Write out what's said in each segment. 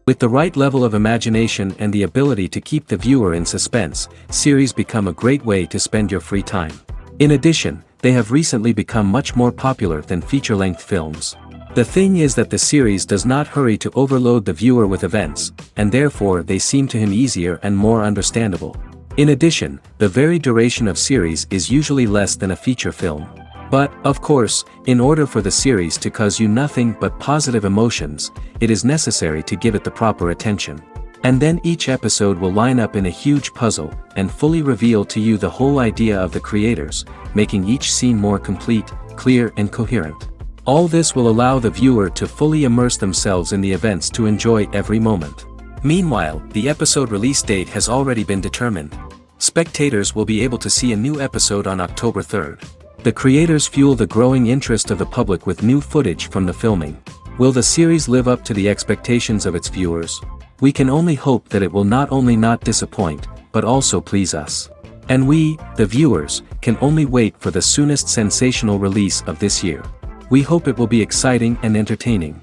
With the right level of imagination and the ability to keep the viewer in suspense, series become a great way to spend your free time. In addition, they have recently become much more popular than feature-length films. The thing is that the series does not hurry to overload the viewer with events, and therefore they seem to him easier and more understandable. In addition, the very duration of series is usually less than a feature film. But, of course, in order for the series to cause you nothing but positive emotions, it is necessary to give it the proper attention. And then each episode will line up in a huge puzzle, and fully reveal to you the whole idea of the creators, making each scene more complete, clear and coherent. All this will allow the viewer to fully immerse themselves in the events to enjoy every moment. Meanwhile, the episode release date has already been determined. Spectators will be able to see a new episode on October 3rd. The creators fuel the growing interest of the public with new footage from the filming. Will the series live up to the expectations of its viewers? We can only hope that it will not only not disappoint, but also please us. And we, the viewers, can only wait for the soonest sensational release of this year. We hope it will be exciting and entertaining.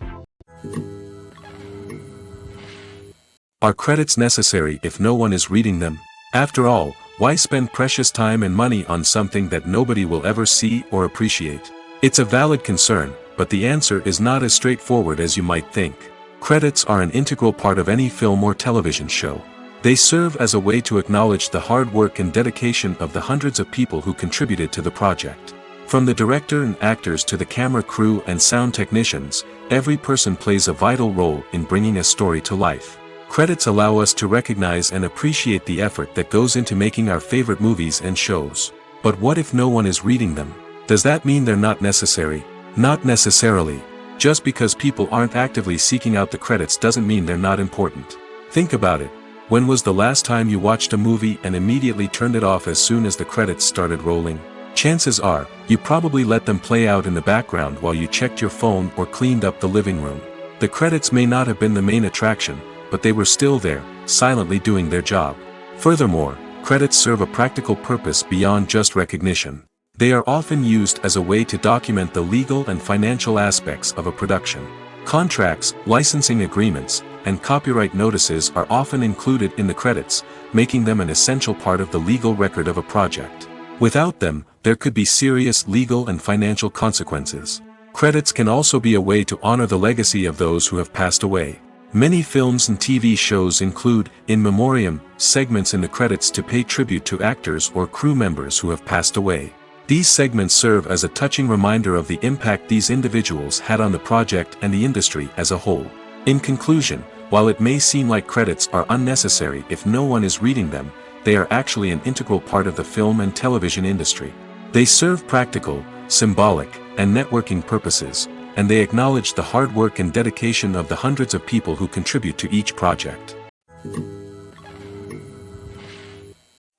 Are credits necessary if no one is reading them? After all, why spend precious time and money on something that nobody will ever see or appreciate? It's a valid concern, but the answer is not as straightforward as you might think. Credits are an integral part of any film or television show. They serve as a way to acknowledge the hard work and dedication of the hundreds of people who contributed to the project. From the director and actors to the camera crew and sound technicians, every person plays a vital role in bringing a story to life. Credits allow us to recognize and appreciate the effort that goes into making our favorite movies and shows. But what if no one is reading them? Does that mean they're not necessary? Not necessarily. Just because people aren't actively seeking out the credits doesn't mean they're not important. Think about it. When was the last time you watched a movie and immediately turned it off as soon as the credits started rolling? Chances are, you probably let them play out in the background while you checked your phone or cleaned up the living room. The credits may not have been the main attraction, but they were still there, silently doing their job. Furthermore, credits serve a practical purpose beyond just recognition. They are often used as a way to document the legal and financial aspects of a production. Contracts, licensing agreements, and copyright notices are often included in the credits, making them an essential part of the legal record of a project. Without them, there could be serious legal and financial consequences. Credits can also be a way to honor the legacy of those who have passed away. Many films and TV shows include, in memoriam, segments in the credits to pay tribute to actors or crew members who have passed away. These segments serve as a touching reminder of the impact these individuals had on the project and the industry as a whole. In conclusion, while it may seem like credits are unnecessary if no one is reading them, they are actually an integral part of the film and television industry. They serve practical, symbolic, and networking purposes, and they acknowledge the hard work and dedication of the hundreds of people who contribute to each project.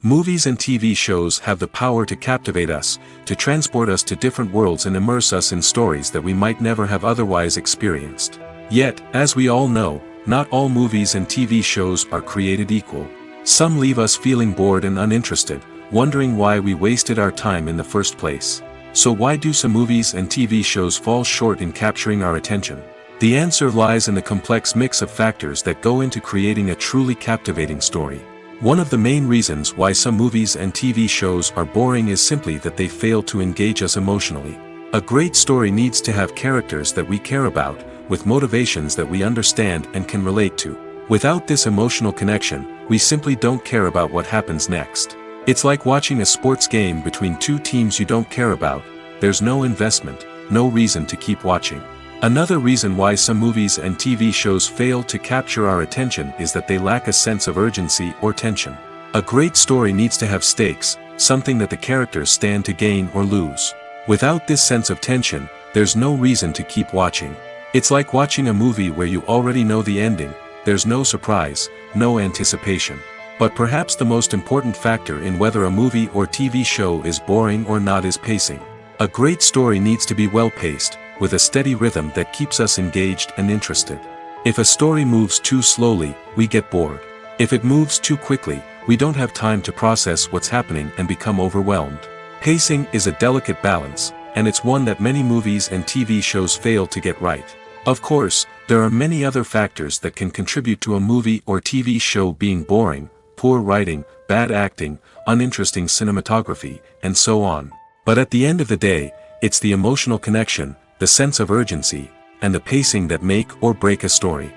Movies and TV shows have the power to captivate us, to transport us to different worlds and immerse us in stories that we might never have otherwise experienced. Yet, as we all know, not all movies and TV shows are created equal. Some leave us feeling bored and uninterested, wondering why we wasted our time in the first place. So why do some movies and TV shows fall short in capturing our attention? The answer lies in the complex mix of factors that go into creating a truly captivating story. One of the main reasons why some movies and TV shows are boring is simply that they fail to engage us emotionally. A great story needs to have characters that we care about, with motivations that we understand and can relate to. Without this emotional connection, we simply don't care about what happens next. It's like watching a sports game between two teams you don't care about. There's no investment, no reason to keep watching. Another reason why some movies and TV shows fail to capture our attention is that they lack a sense of urgency or tension. A great story needs to have stakes, something that the characters stand to gain or lose. Without this sense of tension, there's no reason to keep watching. It's like watching a movie where you already know the ending. There's no surprise, no anticipation. But perhaps the most important factor in whether a movie or TV show is boring or not is pacing. A great story needs to be well-paced, with a steady rhythm that keeps us engaged and interested. If a story moves too slowly, we get bored. If it moves too quickly, we don't have time to process what's happening and become overwhelmed. Pacing is a delicate balance, and it's one that many movies and TV shows fail to get right. Of course, there are many other factors that can contribute to a movie or TV show being boring: poor writing, bad acting, uninteresting cinematography, and so on. But at the end of the day, it's the emotional connection, the sense of urgency, and the pacing that make or break a story.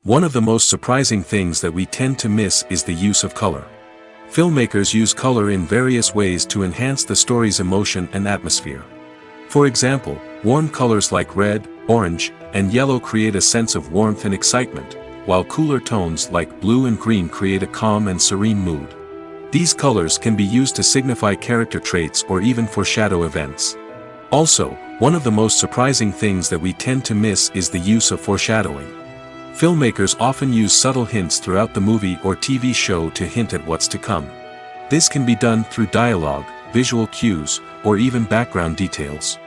One of the most surprising things that we tend to miss is the use of color. Filmmakers use color in various ways to enhance the story's emotion and atmosphere. For example, warm colors like red, orange, and yellow create a sense of warmth and excitement, while cooler tones like blue and green create a calm and serene mood. These colors can be used to signify character traits or even foreshadow events. Also, one of the most surprising things that we tend to miss is the use of foreshadowing. Filmmakers often use subtle hints throughout the movie or TV show to hint at what's to come. This can be done through dialogue, visual cues, or even background details.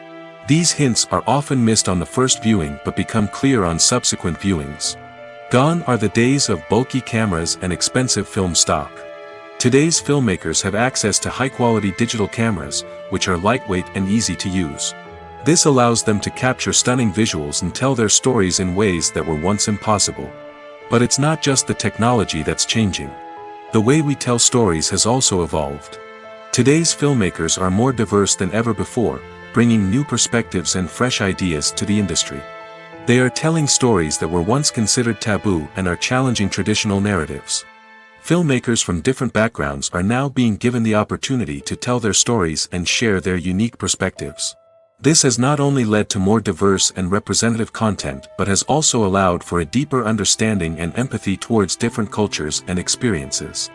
These hints are often missed on the first viewing but become clear on subsequent viewings. Gone are the days of bulky cameras and expensive film stock. Today's filmmakers have access to high-quality digital cameras, which are lightweight and easy to use. This allows them to capture stunning visuals and tell their stories in ways that were once impossible. But it's not just the technology that's changing. The way we tell stories has also evolved. Today's filmmakers are more diverse than ever before, bringing new perspectives and fresh ideas to the industry. They are telling stories that were once considered taboo and are challenging traditional narratives. Filmmakers from different backgrounds are now being given the opportunity to tell their stories and share their unique perspectives. This has not only led to more diverse and representative content but has also allowed for a deeper understanding and empathy towards different cultures and experiences.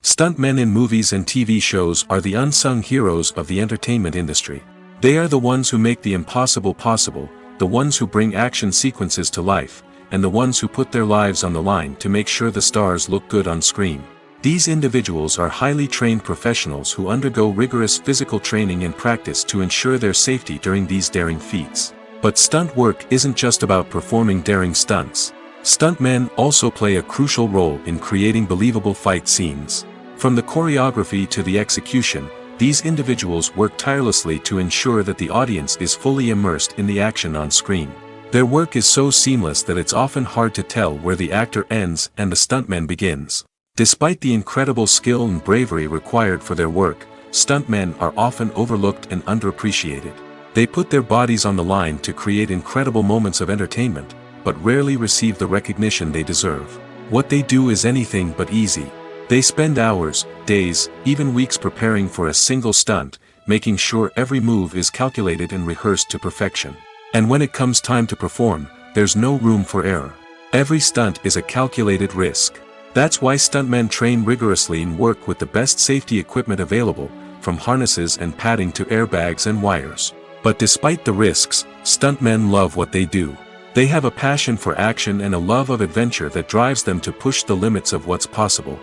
Stuntmen in movies and TV shows are the unsung heroes of the entertainment industry. They are the ones who make the impossible possible, the ones who bring action sequences to life, and the ones who put their lives on the line to make sure the stars look good on screen. These individuals are highly trained professionals who undergo rigorous physical training and practice to ensure their safety during these daring feats. But stunt work isn't just about performing daring stunts. Stuntmen also play a crucial role in creating believable fight scenes. From the choreography to the execution, these individuals work tirelessly to ensure that the audience is fully immersed in the action on screen. Their work is so seamless that it's often hard to tell where the actor ends and the stuntman begins. Despite the incredible skill and bravery required for their work, stuntmen are often overlooked and underappreciated. They put their bodies on the line to create incredible moments of entertainment, but rarely receive the recognition they deserve. What they do is anything but easy. They spend hours, days, even weeks preparing for a single stunt, making sure every move is calculated and rehearsed to perfection. And when it comes time to perform, there's no room for error. Every stunt is a calculated risk. That's why stuntmen train rigorously and work with the best safety equipment available, from harnesses and padding to airbags and wires. But despite the risks, stuntmen love what they do. They have a passion for action and a love of adventure that drives them to push the limits of what's possible.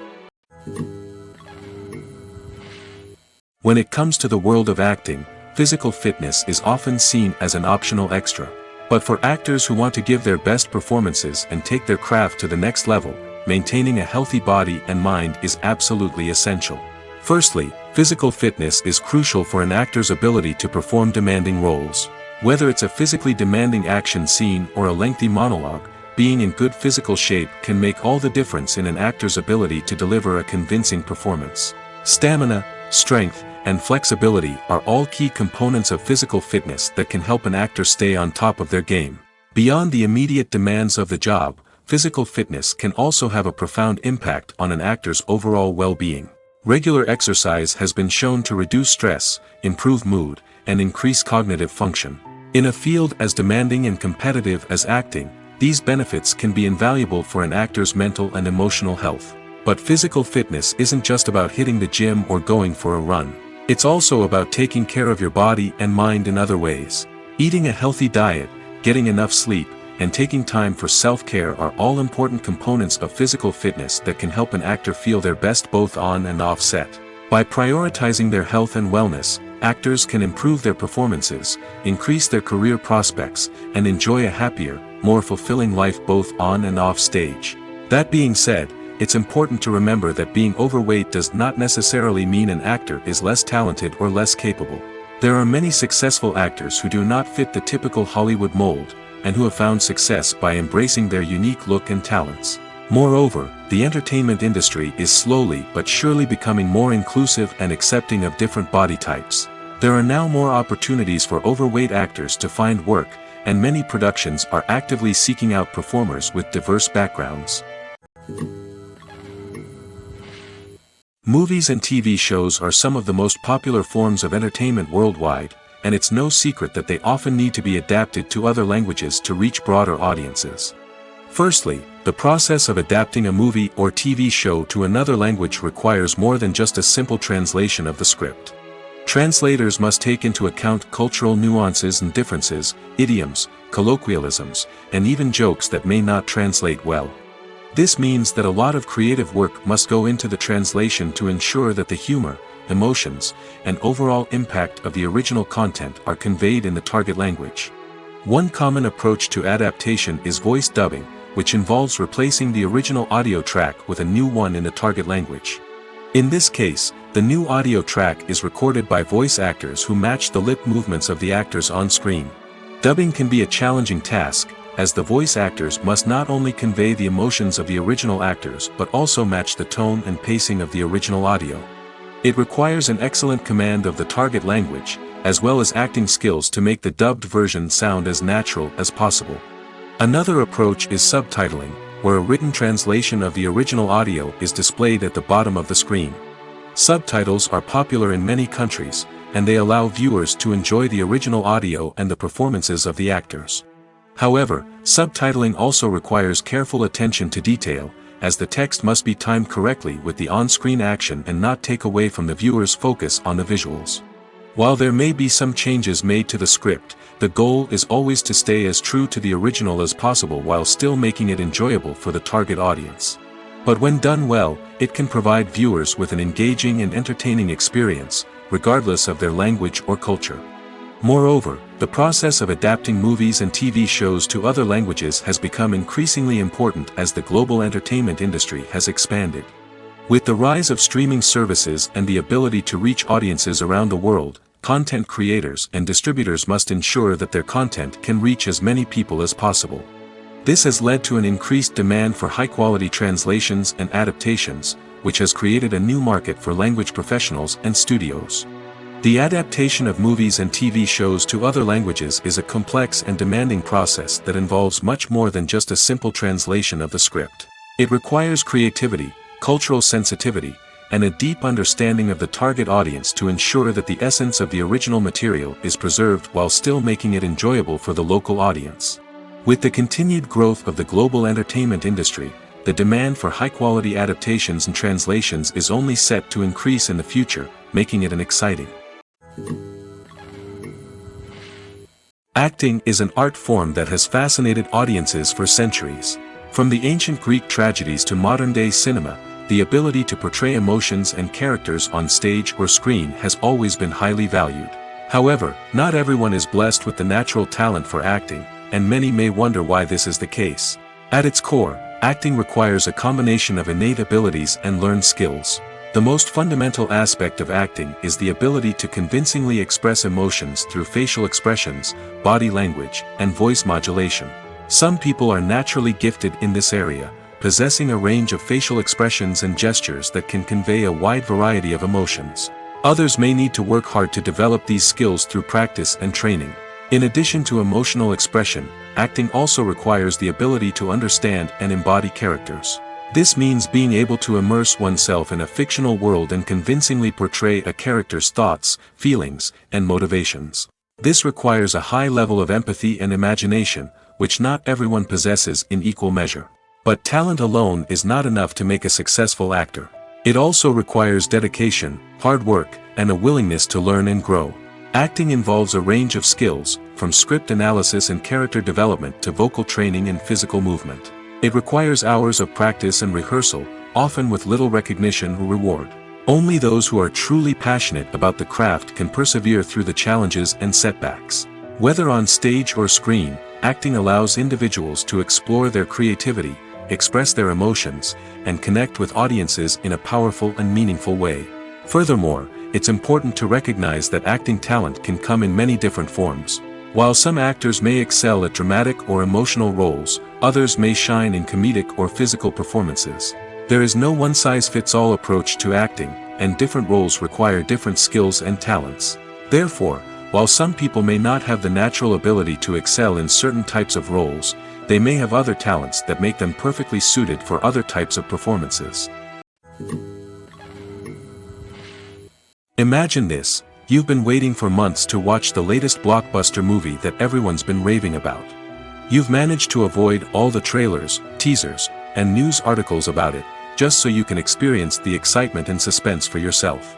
When it comes to the world of acting, physical fitness is often seen as an optional extra. But for actors who want to give their best performances and take their craft to the next level, maintaining a healthy body and mind is absolutely essential. Firstly, physical fitness is crucial for an actor's ability to perform demanding roles. Whether it's a physically demanding action scene or a lengthy monologue, being in good physical shape can make all the difference in an actor's ability to deliver a convincing performance. Stamina, strength, and flexibility are all key components of physical fitness that can help an actor stay on top of their game. Beyond the immediate demands of the job, physical fitness can also have a profound impact on an actor's overall well-being. Regular exercise has been shown to reduce stress, improve mood, and increase cognitive function. In a field as demanding and competitive as acting, these benefits can be invaluable for an actor's mental and emotional health. But physical fitness isn't just about hitting the gym or going for a run. It's also about taking care of your body and mind in other ways. Eating a healthy diet, getting enough sleep, and taking time for self-care are all important components of physical fitness that can help an actor feel their best both on and off set. By prioritizing their health and wellness, actors can improve their performances, increase their career prospects, and enjoy a happier, more fulfilling life both on and off stage. That being said, it's important to remember that being overweight does not necessarily mean an actor is less talented or less capable. There are many successful actors who do not fit the typical Hollywood mold, and who have found success by embracing their unique look and talents. Moreover, the entertainment industry is slowly but surely becoming more inclusive and accepting of different body types. There are now more opportunities for overweight actors to find work, and many productions are actively seeking out performers with diverse backgrounds. Movies and TV shows are some of the most popular forms of entertainment worldwide, and it's no secret that they often need to be adapted to other languages to reach broader audiences. Firstly, the process of adapting a movie or TV show to another language requires more than just a simple translation of the script. Translators must take into account cultural nuances and differences, idioms, colloquialisms, and even jokes that may not translate well. This means that a lot of creative work must go into the translation to ensure that the humor, emotions, and overall impact of the original content are conveyed in the target language. One common approach to adaptation is voice dubbing, which involves replacing the original audio track with a new one in the target language. In this case, the new audio track is recorded by voice actors who match the lip movements of the actors on screen. Dubbing can be a challenging task, as the voice actors must not only convey the emotions of the original actors but also match the tone and pacing of the original audio. It requires an excellent command of the target language, as well as acting skills to make the dubbed version sound as natural as possible. Another approach is subtitling, where a written translation of the original audio is displayed at the bottom of the screen. Subtitles are popular in many countries, and they allow viewers to enjoy the original audio and the performances of the actors. However, subtitling also requires careful attention to detail, as the text must be timed correctly with the on-screen action and not take away from the viewer's focus on the visuals. While there may be some changes made to the script, the goal is always to stay as true to the original as possible while still making it enjoyable for the target audience. But when done well, it can provide viewers with an engaging and entertaining experience, regardless of their language or culture. Moreover, the process of adapting movies and TV shows to other languages has become increasingly important as the global entertainment industry has expanded. With the rise of streaming services and the ability to reach audiences around the world, content creators and distributors must ensure that their content can reach as many people as possible. This has led to an increased demand for high-quality translations and adaptations, which has created a new market for language professionals and studios. The adaptation of movies and TV shows to other languages is a complex and demanding process that involves much more than just a simple translation of the script. It requires creativity, cultural sensitivity, and a deep understanding of the target audience to ensure that the essence of the original material is preserved while still making it enjoyable for the local audience. With the continued growth of the global entertainment industry, the demand for high-quality adaptations and translations is only set to increase in the future, making it an exciting. Acting is an art form that has fascinated audiences for centuries. From the ancient Greek tragedies to modern-day cinema, the ability to portray emotions and characters on stage or screen has always been highly valued. However, not everyone is blessed with the natural talent for acting, and many may wonder why this is the case. At its core, acting requires a combination of innate abilities and learned skills. The most fundamental aspect of acting is the ability to convincingly express emotions through facial expressions, body language, and voice modulation. Some people are naturally gifted in this area, possessing a range of facial expressions and gestures that can convey a wide variety of emotions. Others may need to work hard to develop these skills through practice and training. In addition to emotional expression, acting also requires the ability to understand and embody characters. This means being able to immerse oneself in a fictional world and convincingly portray a character's thoughts, feelings, and motivations. This requires a high level of empathy and imagination, which not everyone possesses in equal measure. But talent alone is not enough to make a successful actor. It also requires dedication, hard work, and a willingness to learn and grow. Acting involves a range of skills, from script analysis and character development to vocal training and physical movement. It requires hours of practice and rehearsal, often with little recognition or reward. Only those who are truly passionate about the craft can persevere through the challenges and setbacks. Whether on stage or screen, acting allows individuals to explore their creativity, express their emotions, and connect with audiences in a powerful and meaningful way. Furthermore, it's important to recognize that acting talent can come in many different forms. While some actors may excel at dramatic or emotional roles, others may shine in comedic or physical performances. There is no one-size-fits-all approach to acting, and different roles require different skills and talents. Therefore, while some people may not have the natural ability to excel in certain types of roles, they may have other talents that make them perfectly suited for other types of performances. Imagine this: you've been waiting for months to watch the latest blockbuster movie that everyone's been raving about. You've managed to avoid all the trailers, teasers, and news articles about it, just so you can experience the excitement and suspense for yourself.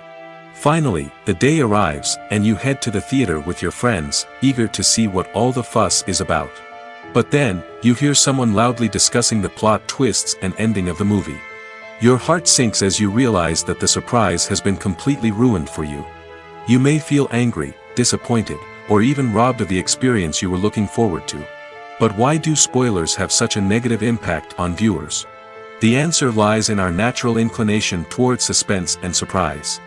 Finally, the day arrives, and you head to the theater with your friends, eager to see what all the fuss is about. But then, you hear someone loudly discussing the plot twists and ending of the movie. Your heart sinks as you realize that the surprise has been completely ruined for you. You may feel angry, disappointed, or even robbed of the experience you were looking forward to. But why do spoilers have such a negative impact on viewers? The answer lies in our natural inclination towards suspense and surprise.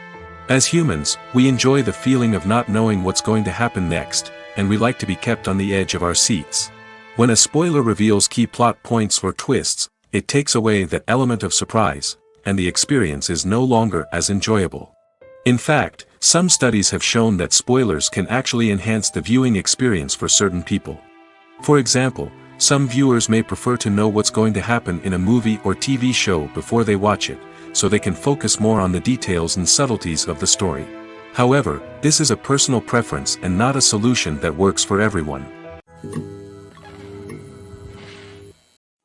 As humans, we enjoy the feeling of not knowing what's going to happen next, and we like to be kept on the edge of our seats. When a spoiler reveals key plot points or twists, it takes away that element of surprise, and the experience is no longer as enjoyable. In fact, some studies have shown that spoilers can actually enhance the viewing experience for certain people. For example, some viewers may prefer to know what's going to happen in a movie or TV show before they watch it, so they can focus more on the details and subtleties of the story. However, this is a personal preference and not a solution that works for everyone.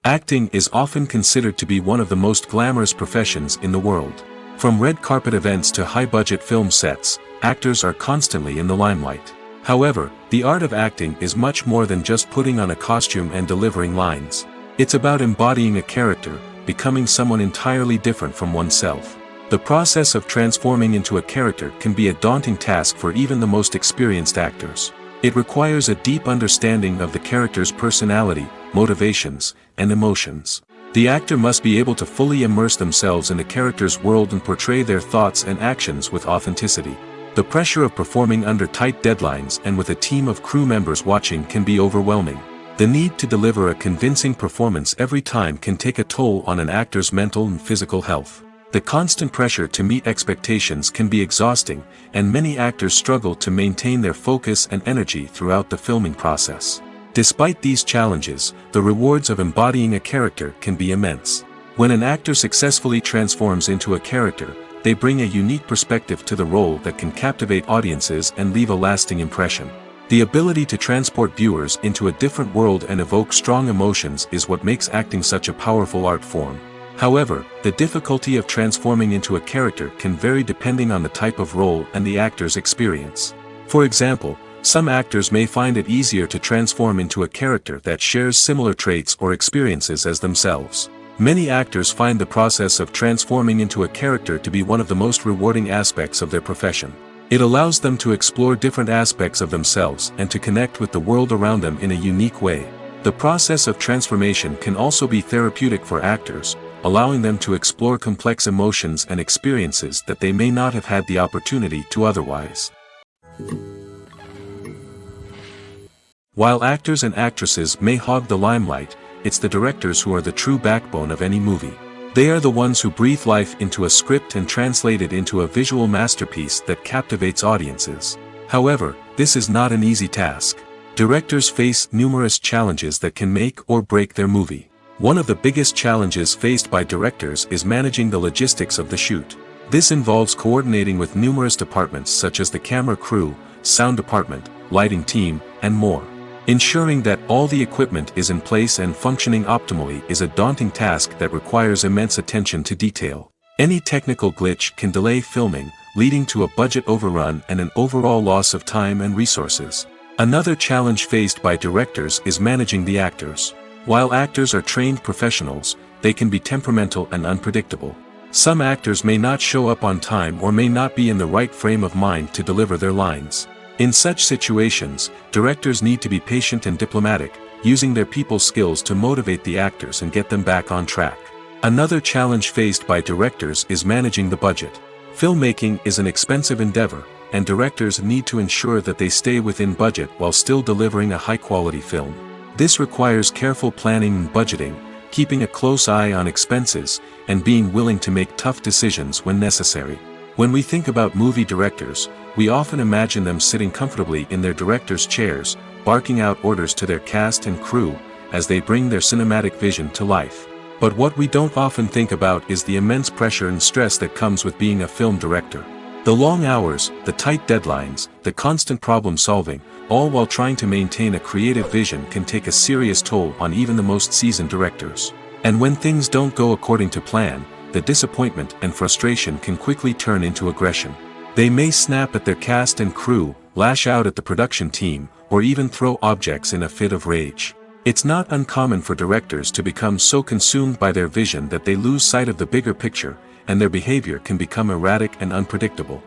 Acting is often considered to be one of the most glamorous professions in the world. From red carpet events to high-budget film sets, actors are constantly in the limelight. However, the art of acting is much more than just putting on a costume and delivering lines. It's about embodying a character, becoming someone entirely different from oneself. The process of transforming into a character can be a daunting task for even the most experienced actors. It requires a deep understanding of the character's personality, motivations, and emotions. The actor must be able to fully immerse themselves in the character's world and portray their thoughts and actions with authenticity. The pressure of performing under tight deadlines and with a team of crew members watching can be overwhelming. The need to deliver a convincing performance every time can take a toll on an actor's mental and physical health. The constant pressure to meet expectations can be exhausting, and many actors struggle to maintain their focus and energy throughout the filming process. Despite these challenges, the rewards of embodying a character can be immense. When an actor successfully transforms into a character, they bring a unique perspective to the role that can captivate audiences and leave a lasting impression. The ability to transport viewers into a different world and evoke strong emotions is what makes acting such a powerful art form. However, the difficulty of transforming into a character can vary depending on the type of role and the actor's experience. For example, some actors may find it easier to transform into a character that shares similar traits or experiences as themselves. Many actors find the process of transforming into a character to be one of the most rewarding aspects of their profession. It allows them to explore different aspects of themselves and to connect with the world around them in a unique way. The process of transformation can also be therapeutic for actors, allowing them to explore complex emotions and experiences that they may not have had the opportunity to otherwise. While actors and actresses may hog the limelight, it's the directors who are the true backbone of any movie. They are the ones who breathe life into a script and translate it into a visual masterpiece that captivates audiences. However, this is not an easy task. Directors face numerous challenges that can make or break their movie. One of the biggest challenges faced by directors is managing the logistics of the shoot. This involves coordinating with numerous departments such as the camera crew, sound department, lighting team, and more. Ensuring that all the equipment is in place and functioning optimally is a daunting task that requires immense attention to detail. Any technical glitch can delay filming, leading to a budget overrun and an overall loss of time and resources. Another challenge faced by directors is managing the actors. While actors are trained professionals, they can be temperamental and unpredictable. Some actors may not show up on time or may not be in the right frame of mind to deliver their lines. In such situations, directors need to be patient and diplomatic, using their people skills to motivate the actors and get them back on track. Another challenge faced by directors is managing the budget. Filmmaking is an expensive endeavor, and directors need to ensure that they stay within budget while still delivering a high-quality film. This requires careful planning and budgeting, keeping a close eye on expenses, and being willing to make tough decisions when necessary. When we think about movie directors, we often imagine them sitting comfortably in their director's chairs, barking out orders to their cast and crew, as they bring their cinematic vision to life. But what we don't often think about is the immense pressure and stress that comes with being a film director. The long hours, the tight deadlines, the constant problem solving, all while trying to maintain a creative vision can take a serious toll on even the most seasoned directors. And when things don't go according to plan, the disappointment and frustration can quickly turn into aggression. They may snap at their cast and crew, lash out at the production team, or even throw objects in a fit of rage. It's not uncommon for directors to become so consumed by their vision that they lose sight of the bigger picture, and their behavior can become erratic and unpredictable.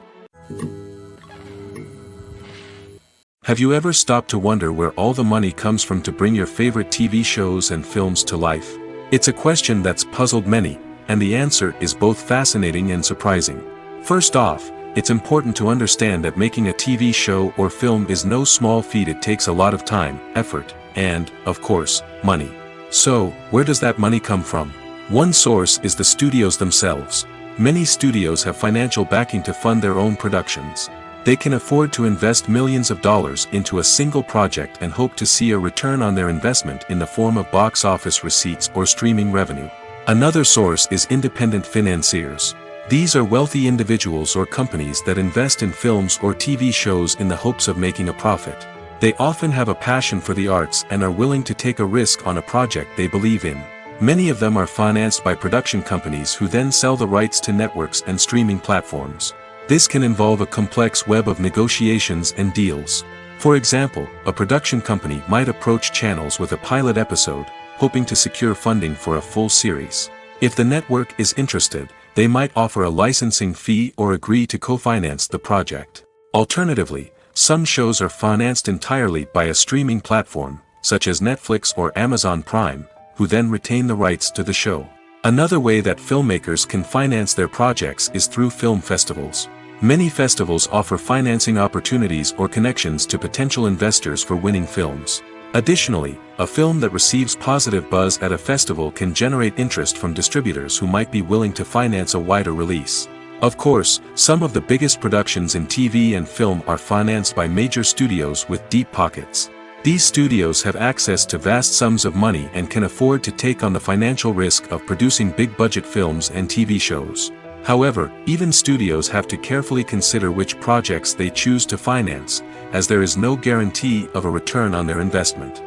Have you ever stopped to wonder where all the money comes from to bring your favorite TV shows and films to life? It's a question that's puzzled many, and the answer is both fascinating and surprising. First off, it's important to understand that making a TV show or film is no small feat. It takes a lot of time, effort, and, of course, money. So, where does that money come from? One source is the studios themselves. Many studios have financial backing to fund their own productions. They can afford to invest millions of dollars into a single project and hope to see a return on their investment in the form of box office receipts or streaming revenue. Another source is independent financiers. These are wealthy individuals or companies that invest in films or TV shows in the hopes of making a profit. They often have a passion for the arts and are willing to take a risk on a project they believe in. Many of them are financed by production companies who then sell the rights to networks and streaming platforms. This can involve a complex web of negotiations and deals. For example, a production company might approach channels with a pilot episode, hoping to secure funding for a full series. If the network is interested, they might offer a licensing fee or agree to co-finance the project. Alternatively, some shows are financed entirely by a streaming platform, such as Netflix or Amazon Prime, who then retain the rights to the show. Another way that filmmakers can finance their projects is through film festivals. Many festivals offer financing opportunities or connections to potential investors for winning films. Additionally, a film that receives positive buzz at a festival can generate interest from distributors who might be willing to finance a wider release. Of course, some of the biggest productions in TV and film are financed by major studios with deep pockets. These studios have access to vast sums of money and can afford to take on the financial risk of producing big-budget films and TV shows. However, even studios have to carefully consider which projects they choose to finance, as there is no guarantee of a return on their investment.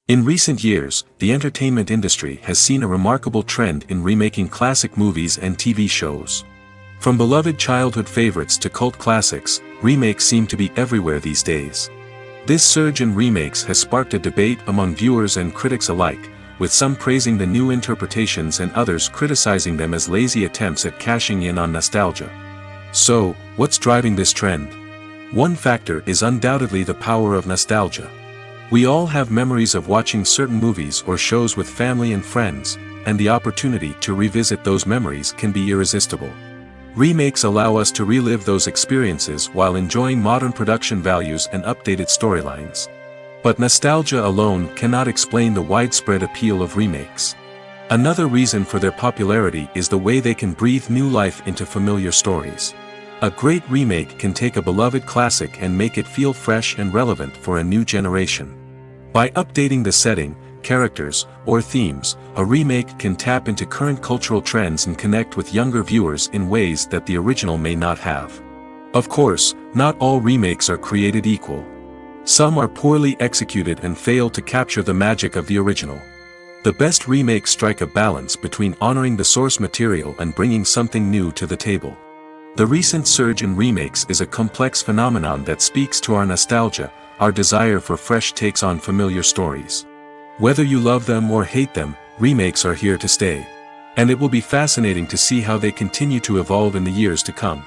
In recent years, the entertainment industry has seen a remarkable trend in remaking classic movies and TV shows. From beloved childhood favorites to cult classics, remakes seem to be everywhere these days. This surge in remakes has sparked a debate among viewers and critics alike, with some praising the new interpretations and others criticizing them as lazy attempts at cashing in on nostalgia. So, what's driving this trend? One factor is undoubtedly the power of nostalgia. We all have memories of watching certain movies or shows with family and friends, and the opportunity to revisit those memories can be irresistible. Remakes allow us to relive those experiences while enjoying modern production values and updated storylines. But nostalgia alone cannot explain the widespread appeal of remakes. Another reason for their popularity is the way they can breathe new life into familiar stories. A great remake can take a beloved classic and make it feel fresh and relevant for a new generation. By updating the setting, characters, or themes, a remake can tap into current cultural trends and connect with younger viewers in ways that the original may not have. Of course, not all remakes are created equal. Some are poorly executed and fail to capture the magic of the original. The best remakes strike a balance between honoring the source material and bringing something new to the table. The recent surge in remakes is a complex phenomenon that speaks to our nostalgia, our desire for fresh takes on familiar stories. Whether you love them or hate them, remakes are here to stay. And it will be fascinating to see how they continue to evolve in the years to come.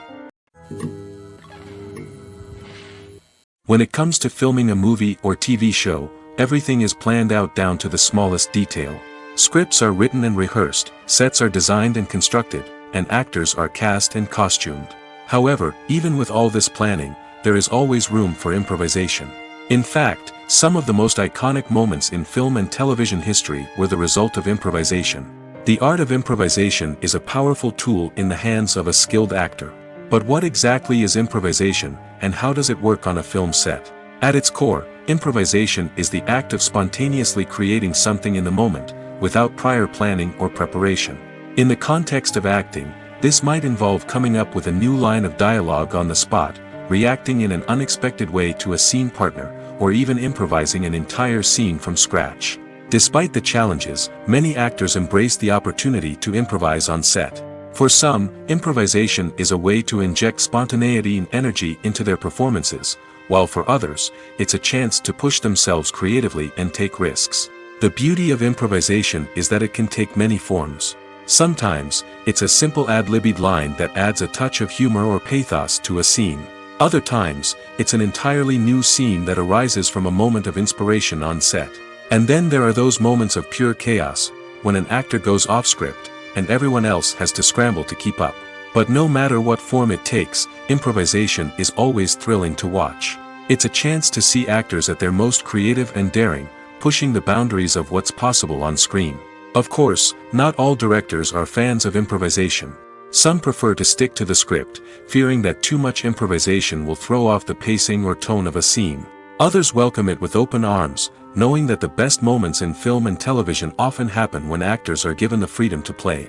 When it comes to filming a movie or TV show, everything is planned out down to the smallest detail. Scripts are written and rehearsed, sets are designed and constructed, and actors are cast and costumed. However, even with all this planning, there is always room for improvisation. In fact, some of the most iconic moments in film and television history were the result of improvisation. The art of improvisation is a powerful tool in the hands of a skilled actor. But what exactly is improvisation, and how does it work on a film set? At its core, improvisation is the act of spontaneously creating something in the moment, without prior planning or preparation. In the context of acting, this might involve coming up with a new line of dialogue on the spot, reacting in an unexpected way to a scene partner, or even improvising an entire scene from scratch. Despite the challenges, many actors embrace the opportunity to improvise on set. For some, improvisation is a way to inject spontaneity and energy into their performances, while for others, it's a chance to push themselves creatively and take risks. The beauty of improvisation is that it can take many forms. Sometimes, it's a simple ad-libbed line that adds a touch of humor or pathos to a scene. Other times, it's an entirely new scene that arises from a moment of inspiration on set. And then there are those moments of pure chaos, when an actor goes off script, and everyone else has to scramble to keep up. But no matter what form it takes, improvisation is always thrilling to watch. It's a chance to see actors at their most creative and daring, pushing the boundaries of what's possible on screen. Of course, not all directors are fans of improvisation. Some prefer to stick to the script, fearing that too much improvisation will throw off the pacing or tone of a scene. Others welcome it with open arms, knowing that the best moments in film and television often happen when actors are given the freedom to play.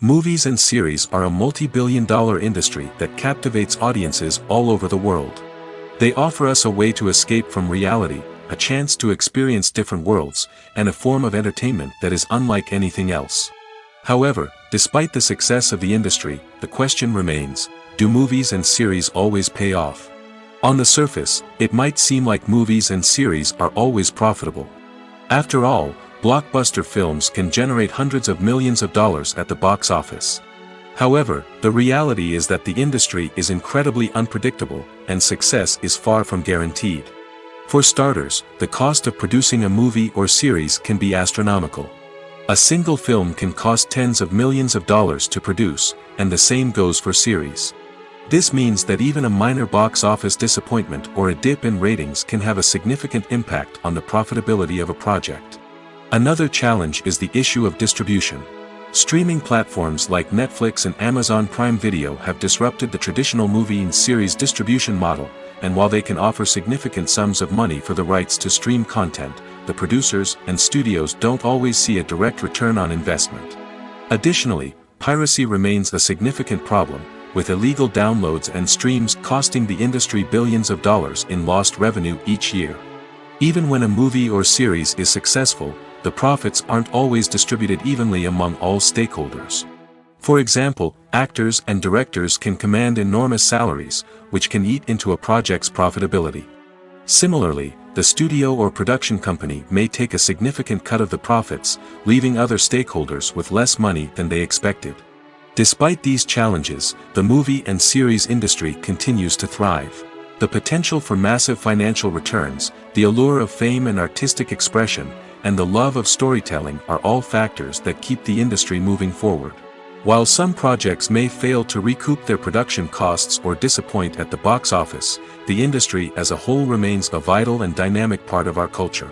Movies and series are a multi-billion-dollar industry that captivates audiences all over the world. They offer us a way to escape from reality, a chance to experience different worlds, and a form of entertainment that is unlike anything else. However, despite the success of the industry, the question remains, do movies and series always pay off? On the surface, it might seem like movies and series are always profitable. After all, blockbuster films can generate hundreds of millions of dollars at the box office. However, the reality is that the industry is incredibly unpredictable, and success is far from guaranteed. For starters, the cost of producing a movie or series can be astronomical. A single film can cost tens of millions of dollars to produce, and the same goes for series. This means that even a minor box office disappointment or a dip in ratings can have a significant impact on the profitability of a project. Another challenge is the issue of distribution. Streaming platforms like Netflix and Amazon Prime Video have disrupted the traditional movie and series distribution model, and while they can offer significant sums of money for the rights to stream content, the producers and studios don't always see a direct return on investment. Additionally, piracy remains a significant problem, with illegal downloads and streams costing the industry billions of dollars in lost revenue each year. Even when a movie or series is successful, the profits aren't always distributed evenly among all stakeholders. For example, actors and directors can command enormous salaries, which can eat into a project's profitability. Similarly, the studio or production company may take a significant cut of the profits, leaving other stakeholders with less money than they expected. Despite these challenges, the movie and series industry continues to thrive. The potential for massive financial returns, the allure of fame and artistic expression, and the love of storytelling are all factors that keep the industry moving forward. While some projects may fail to recoup their production costs or disappoint at the box office, the industry as a whole remains a vital and dynamic part of our culture.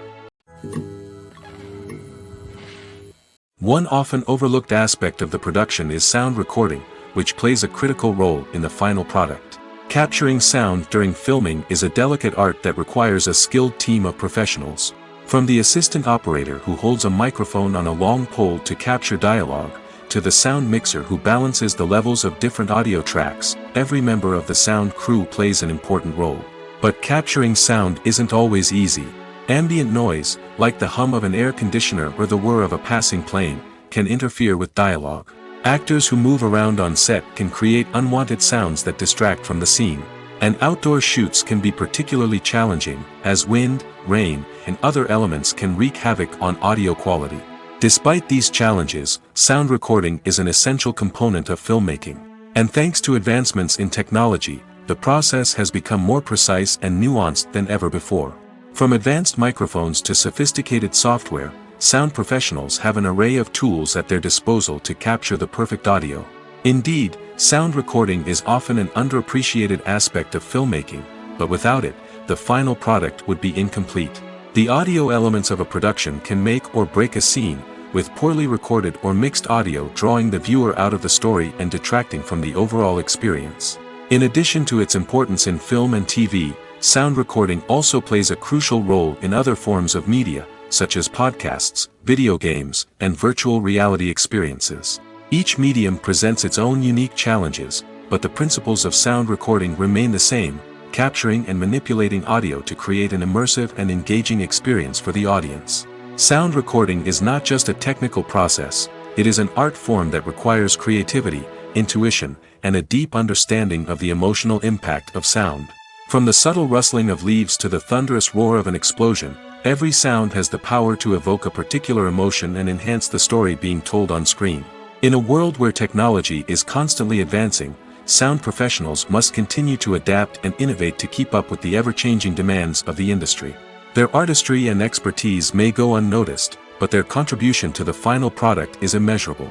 One often overlooked aspect of the production is sound recording, which plays a critical role in the final product. Capturing sound during filming is a delicate art that requires a skilled team of professionals. From the assistant operator who holds a microphone on a long pole to capture dialogue, to the sound mixer who balances the levels of different audio tracks, every member of the sound crew plays an important role. But capturing sound isn't always easy. Ambient noise, like the hum of an air conditioner or the whir of a passing plane, can interfere with dialogue. Actors who move around on set can create unwanted sounds that distract from the scene. And outdoor shoots can be particularly challenging, as wind, rain, and other elements can wreak havoc on audio quality. Despite these challenges, sound recording is an essential component of filmmaking. And thanks to advancements in technology, the process has become more precise and nuanced than ever before. From advanced microphones to sophisticated software, sound professionals have an array of tools at their disposal to capture the perfect audio. Indeed, sound recording is often an underappreciated aspect of filmmaking, but without it, the final product would be incomplete. The audio elements of a production can make or break a scene, with poorly recorded or mixed audio drawing the viewer out of the story and detracting from the overall experience. In addition to its importance in film and TV, sound recording also plays a crucial role in other forms of media, such as podcasts, video games, and virtual reality experiences. Each medium presents its own unique challenges, but the principles of sound recording remain the same, capturing and manipulating audio to create an immersive and engaging experience for the audience. Sound recording is not just a technical process, it is an art form that requires creativity, intuition, and a deep understanding of the emotional impact of sound. From the subtle rustling of leaves to the thunderous roar of an explosion, every sound has the power to evoke a particular emotion and enhance the story being told on screen. In a world where technology is constantly advancing, sound professionals must continue to adapt and innovate to keep up with the ever-changing demands of the industry. Their artistry and expertise may go unnoticed, but their contribution to the final product is immeasurable.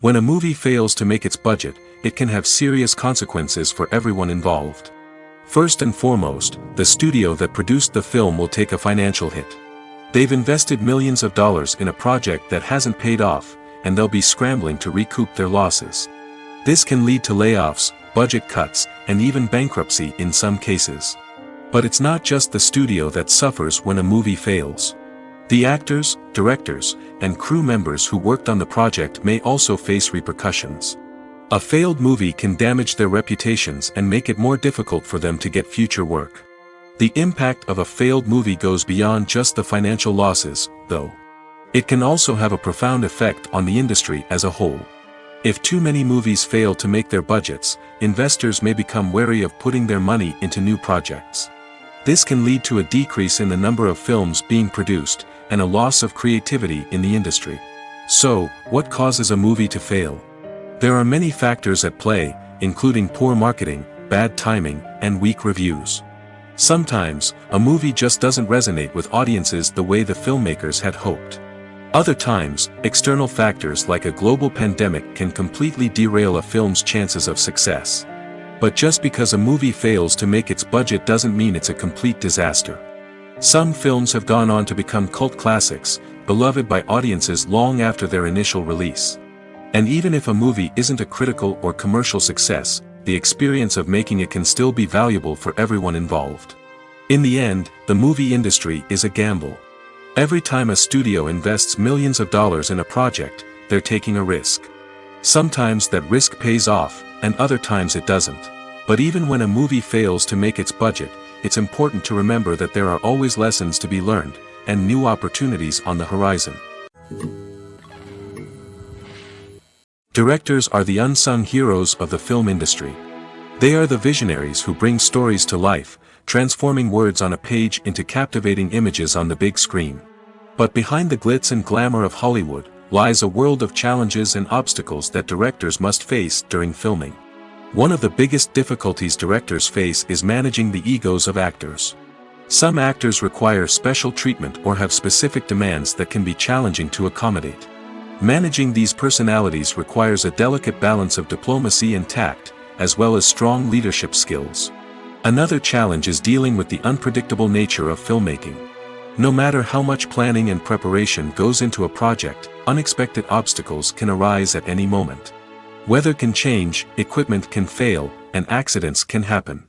When a movie fails to make its budget, it can have serious consequences for everyone involved. First and foremost, the studio that produced the film will take a financial hit. They've invested millions of dollars in a project that hasn't paid off, and they'll be scrambling to recoup their losses. This can lead to layoffs, budget cuts, and even bankruptcy in some cases. But it's not just the studio that suffers when a movie fails. The actors, directors, and crew members who worked on the project may also face repercussions. A failed movie can damage their reputations and make it more difficult for them to get future work. The impact of a failed movie goes beyond just the financial losses, though. It can also have a profound effect on the industry as a whole. If too many movies fail to make their budgets, investors may become wary of putting their money into new projects. This can lead to a decrease in the number of films being produced, and a loss of creativity in the industry. So, what causes a movie to fail? There are many factors at play, including poor marketing, bad timing, and weak reviews. Sometimes, a movie just doesn't resonate with audiences the way the filmmakers had hoped. Other times, external factors like a global pandemic can completely derail a film's chances of success. But just because a movie fails to make its budget doesn't mean it's a complete disaster. Some films have gone on to become cult classics, beloved by audiences long after their initial release. And even if a movie isn't a critical or commercial success, the experience of making it can still be valuable for everyone involved. In the end, the movie industry is a gamble. Every time a studio invests millions of dollars in a project, they're taking a risk. Sometimes that risk pays off, and other times it doesn't. But even when a movie fails to make its budget, it's important to remember that there are always lessons to be learned, and new opportunities on the horizon. Directors are the unsung heroes of the film industry. They are the visionaries who bring stories to life, transforming words on a page into captivating images on the big screen. But behind the glitz and glamour of Hollywood, lies a world of challenges and obstacles that directors must face during filming. One of the biggest difficulties directors face is managing the egos of actors. Some actors require special treatment or have specific demands that can be challenging to accommodate. Managing these personalities requires a delicate balance of diplomacy and tact, as well as strong leadership skills. Another challenge is dealing with the unpredictable nature of filmmaking. No matter how much planning and preparation goes into a project, unexpected obstacles can arise at any moment. Weather can change, equipment can fail, and accidents can happen.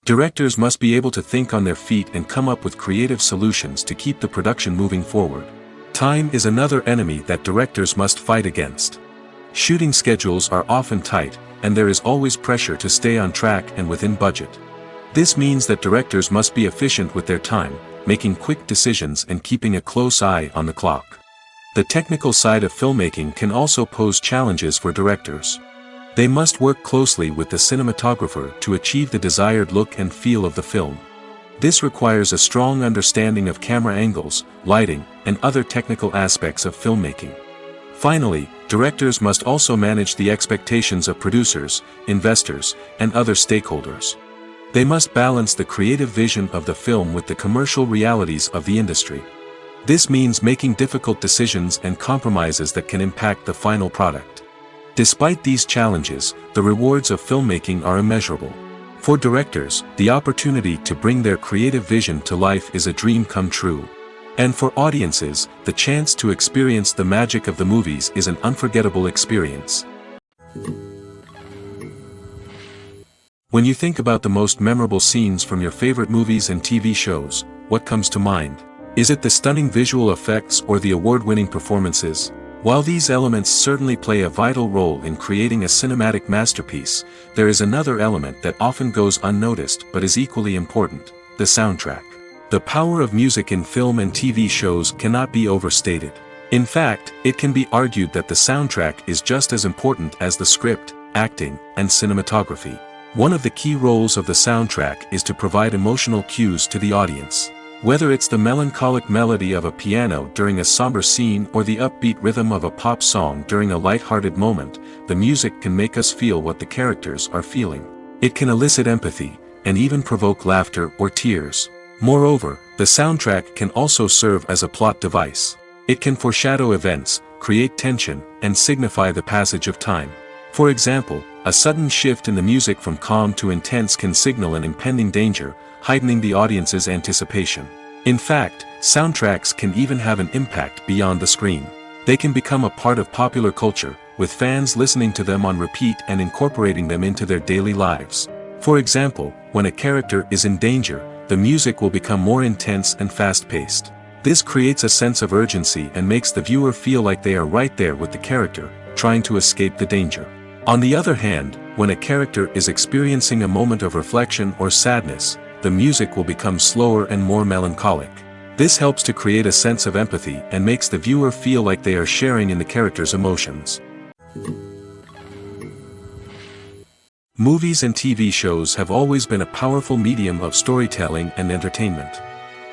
Directors must be able to think on their feet and come up with creative solutions to keep the production moving forward. Time is another enemy that directors must fight against. Shooting schedules are often tight, and there is always pressure to stay on track and within budget. This means that directors must be efficient with their time, making quick decisions and keeping a close eye on the clock. The technical side of filmmaking can also pose challenges for directors. They must work closely with the cinematographer to achieve the desired look and feel of the film. This requires a strong understanding of camera angles, lighting, and other technical aspects of filmmaking. Finally, directors must also manage the expectations of producers, investors, and other stakeholders. They must balance the creative vision of the film with the commercial realities of the industry. This means making difficult decisions and compromises that can impact the final product. Despite these challenges, the rewards of filmmaking are immeasurable. For directors, the opportunity to bring their creative vision to life is a dream come true. And for audiences, the chance to experience the magic of the movies is an unforgettable experience. When you think about the most memorable scenes from your favorite movies and TV shows, what comes to mind? Is it the stunning visual effects or the award-winning performances? While these elements certainly play a vital role in creating a cinematic masterpiece, there is another element that often goes unnoticed but is equally important: the soundtrack. The power of music in film and TV shows cannot be overstated. In fact, it can be argued that the soundtrack is just as important as the script, acting, and cinematography. One of the key roles of the soundtrack is to provide emotional cues to the audience. Whether it's the melancholic melody of a piano during a somber scene or the upbeat rhythm of a pop song during a light-hearted moment, the music can make us feel what the characters are feeling. It can elicit empathy, and even provoke laughter or tears. Moreover, the soundtrack can also serve as a plot device. It can foreshadow events, create tension, and signify the passage of time. For example, a sudden shift in the music from calm to intense can signal an impending danger, heightening the audience's anticipation. In fact, soundtracks can even have an impact beyond the screen. They can become a part of popular culture, with fans listening to them on repeat and incorporating them into their daily lives. For example, when a character is in danger, the music will become more intense and fast-paced. This creates a sense of urgency and makes the viewer feel like they are right there with the character, trying to escape the danger. On the other hand, when a character is experiencing a moment of reflection or sadness, the music will become slower and more melancholic. This helps to create a sense of empathy and makes the viewer feel like they are sharing in the character's emotions. Movies and TV shows have always been a powerful medium of storytelling and entertainment.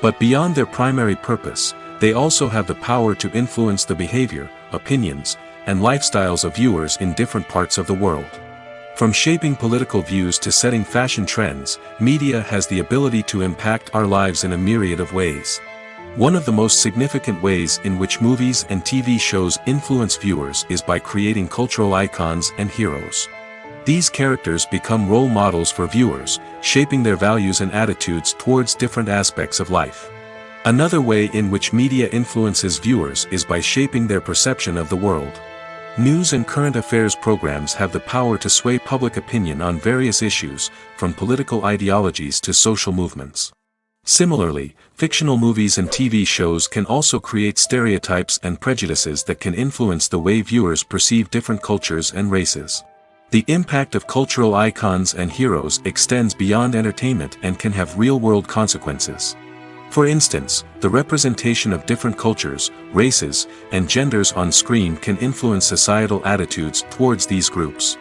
But beyond their primary purpose, they also have the power to influence the behavior, opinions, and lifestyles of viewers in different parts of the world. From shaping political views to setting fashion trends, media has the ability to impact our lives in a myriad of ways. One of the most significant ways in which movies and TV shows influence viewers is by creating cultural icons and heroes. These characters become role models for viewers, shaping their values and attitudes towards different aspects of life. Another way in which media influences viewers is by shaping their perception of the world. News and current affairs programs have the power to sway public opinion on various issues, from political ideologies to social movements. Similarly, fictional movies and TV shows can also create stereotypes and prejudices that can influence the way viewers perceive different cultures and races. The impact of cultural icons and heroes extends beyond entertainment and can have real-world consequences. For instance, the representation of different cultures, races, and genders on screen can influence societal attitudes towards these groups.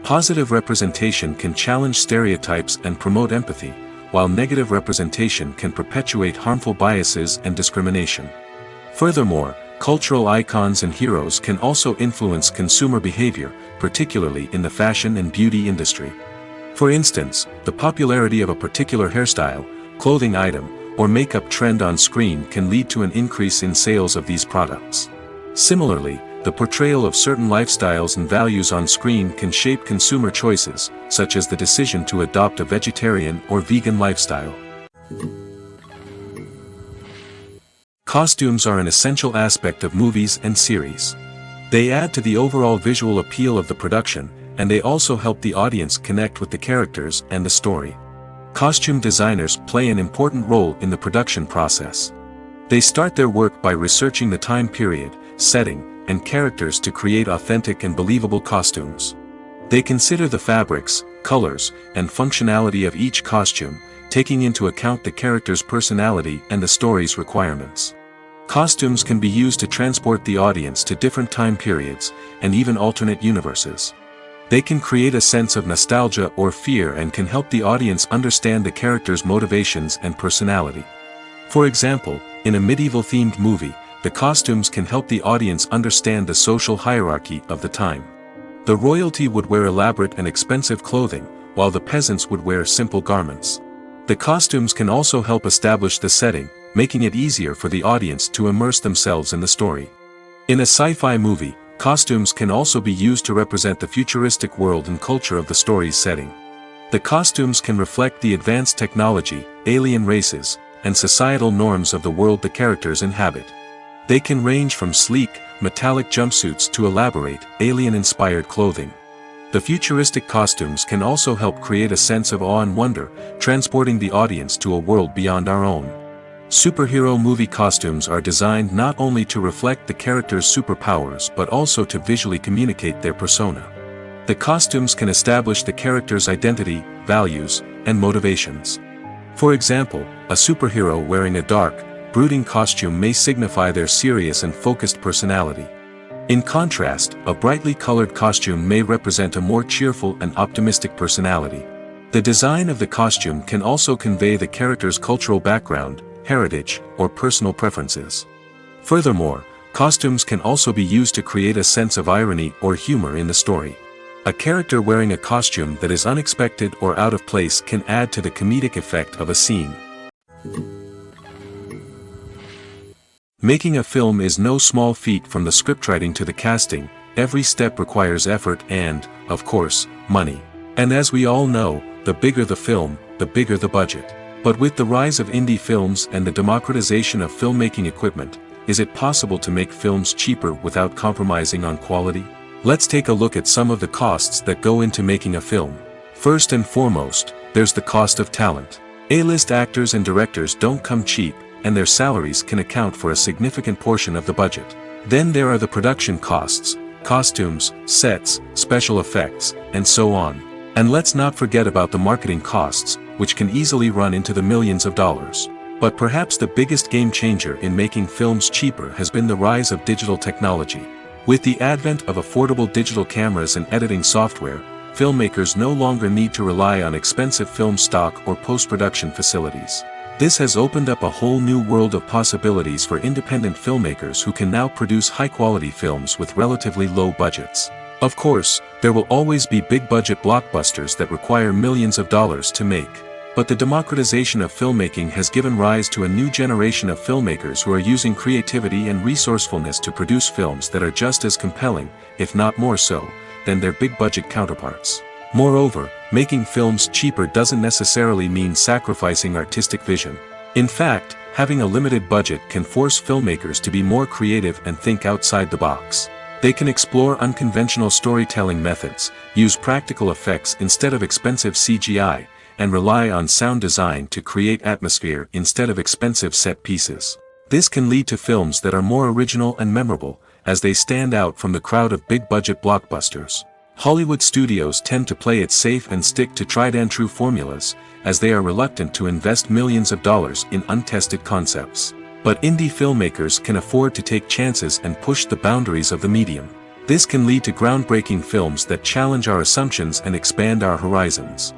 Positive representation can challenge stereotypes and promote empathy, while negative representation can perpetuate harmful biases and discrimination. Furthermore, cultural icons and heroes can also influence consumer behavior, particularly in the fashion and beauty industry. For instance, the popularity of a particular hairstyle, clothing item, or makeup trend on screen can lead to an increase in sales of these products. Similarly, the portrayal of certain lifestyles and values on screen can shape consumer choices, such as the decision to adopt a vegetarian or vegan lifestyle. Costumes are an essential aspect of movies and series. They add to the overall visual appeal of the production, and they also help the audience connect with the characters and the story. Costume designers play an important role in the production process. They start their work by researching the time period, setting, and characters to create authentic and believable costumes. They consider the fabrics, colors, and functionality of each costume, taking into account the character's personality and the story's requirements. Costumes can be used to transport the audience to different time periods, and even alternate universes. They can create a sense of nostalgia or fear and can help the audience understand the character's motivations and personality. For example, in a medieval-themed movie, the costumes can help the audience understand the social hierarchy of the time. The royalty would wear elaborate and expensive clothing, while the peasants would wear simple garments. The costumes can also help establish the setting, making it easier for the audience to immerse themselves in the story. In a sci-fi movie, costumes can also be used to represent the futuristic world and culture of the story's setting. The costumes can reflect the advanced technology, alien races, and societal norms of the world the characters inhabit. They can range from sleek, metallic jumpsuits to elaborate, alien-inspired clothing. The futuristic costumes can also help create a sense of awe and wonder, transporting the audience to a world beyond our own. Superhero movie costumes are designed not only to reflect the character's superpowers but also to visually communicate their persona. The costumes can establish the character's identity, values, and motivations. For example, a superhero wearing a dark, brooding costume may signify their serious and focused personality. In contrast, a brightly colored costume may represent a more cheerful and optimistic personality. The design of the costume can also convey the character's cultural background, heritage, or personal preferences. Furthermore, costumes can also be used to create a sense of irony or humor in the story. A character wearing a costume that is unexpected or out of place can add to the comedic effect of a scene. Making a film is no small feat. From the scriptwriting to the casting, every step requires effort and, of course, money. And as we all know, the bigger the film, the bigger the budget. But with the rise of indie films and the democratization of filmmaking equipment, is it possible to make films cheaper without compromising on quality? Let's take a look at some of the costs that go into making a film. First and foremost, there's the cost of talent. A-list actors and directors don't come cheap, and their salaries can account for a significant portion of the budget. Then there are the production costs, costumes, sets, special effects, and so on. And let's not forget about the marketing costs, which can easily run into the millions of dollars. But perhaps the biggest game changer in making films cheaper has been the rise of digital technology. With the advent of affordable digital cameras and editing software, filmmakers no longer need to rely on expensive film stock or post-production facilities. This has opened up a whole new world of possibilities for independent filmmakers who can now produce high-quality films with relatively low budgets. Of course, there will always be big-budget blockbusters that require millions of dollars to make. But the democratization of filmmaking has given rise to a new generation of filmmakers who are using creativity and resourcefulness to produce films that are just as compelling, if not more so, than their big-budget counterparts. Moreover, making films cheaper doesn't necessarily mean sacrificing artistic vision. In fact, having a limited budget can force filmmakers to be more creative and think outside the box. They can explore unconventional storytelling methods, use practical effects instead of expensive CGI, and rely on sound design to create atmosphere instead of expensive set pieces. This can lead to films that are more original and memorable, as they stand out from the crowd of big-budget blockbusters. Hollywood studios tend to play it safe and stick to tried-and-true formulas, as they are reluctant to invest millions of dollars in untested concepts. But indie filmmakers can afford to take chances and push the boundaries of the medium. This can lead to groundbreaking films that challenge our assumptions and expand our horizons.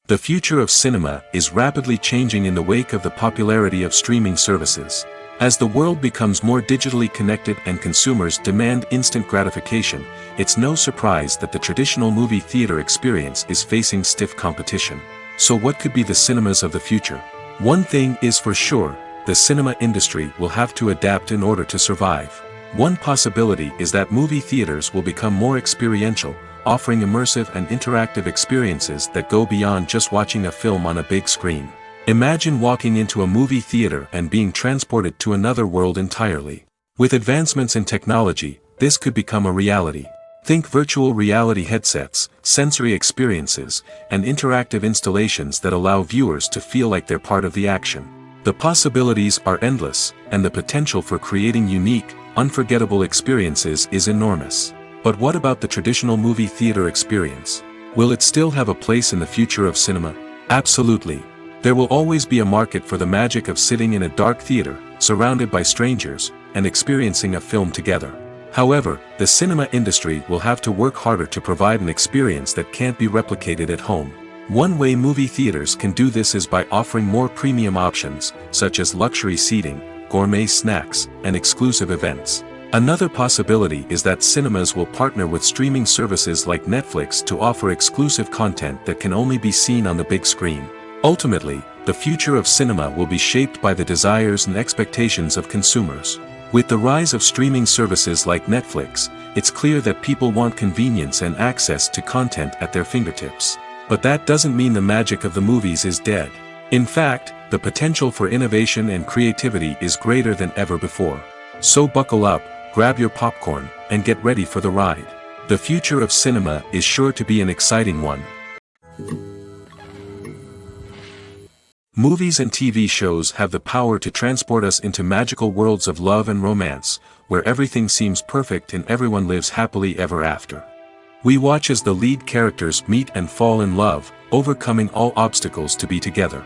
The future of cinema is rapidly changing in the wake of the popularity of streaming services. As the world becomes more digitally connected and consumers demand instant gratification, it's no surprise that the traditional movie theater experience is facing stiff competition. So what could be the cinemas of the future? One thing is for sure, the cinema industry will have to adapt in order to survive. One possibility is that movie theaters will become more experiential, offering immersive and interactive experiences that go beyond just watching a film on a big screen. Imagine walking into a movie theater and being transported to another world entirely. With advancements in technology, this could become a reality. Think virtual reality headsets, sensory experiences, and interactive installations that allow viewers to feel like they're part of the action. The possibilities are endless, and the potential for creating unique, unforgettable experiences is enormous. But what about the traditional movie theater experience? Will it still have a place in the future of cinema? Absolutely. There will always be a market for the magic of sitting in a dark theater, surrounded by strangers, and experiencing a film together. However, the cinema industry will have to work harder to provide an experience that can't be replicated at home. One way movie theaters can do this is by offering more premium options, such as luxury seating, gourmet snacks, and exclusive events. Another possibility is that cinemas will partner with streaming services like Netflix to offer exclusive content that can only be seen on the big screen. Ultimately, the future of cinema will be shaped by the desires and expectations of consumers. With the rise of streaming services like Netflix, it's clear that people want convenience and access to content at their fingertips. But that doesn't mean the magic of the movies is dead. In fact, the potential for innovation and creativity is greater than ever before. So buckle up, grab your popcorn, and get ready for the ride. The future of cinema is sure to be an exciting one. Movies and TV shows have the power to transport us into magical worlds of love and romance, where everything seems perfect and everyone lives happily ever after. We watch as the lead characters meet and fall in love, overcoming all obstacles to be together.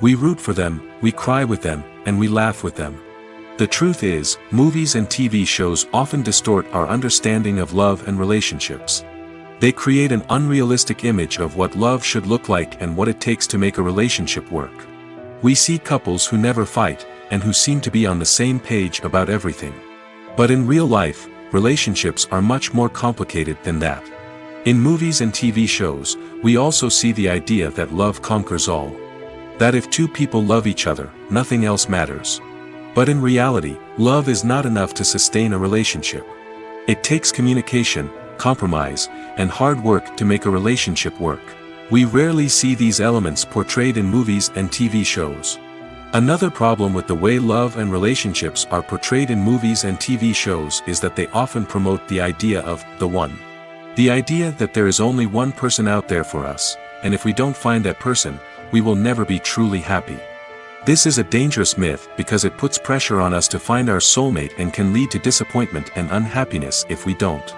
We root for them, we cry with them, and we laugh with them. The truth is, movies and TV shows often distort our understanding of love and relationships. They create an unrealistic image of what love should look like and what it takes to make a relationship work. We see couples who never fight, and who seem to be on the same page about everything. But in real life, relationships are much more complicated than that. In movies and TV shows, we also see the idea that love conquers all. That if two people love each other, nothing else matters. But in reality, love is not enough to sustain a relationship. It takes communication, compromise, and hard work to make a relationship work. We rarely see these elements portrayed in movies and TV shows. Another problem with the way love and relationships are portrayed in movies and TV shows is that they often promote the idea of the one. The idea that there is only one person out there for us, and if we don't find that person, we will never be truly happy. This is a dangerous myth because it puts pressure on us to find our soulmate and can lead to disappointment and unhappiness if we don't.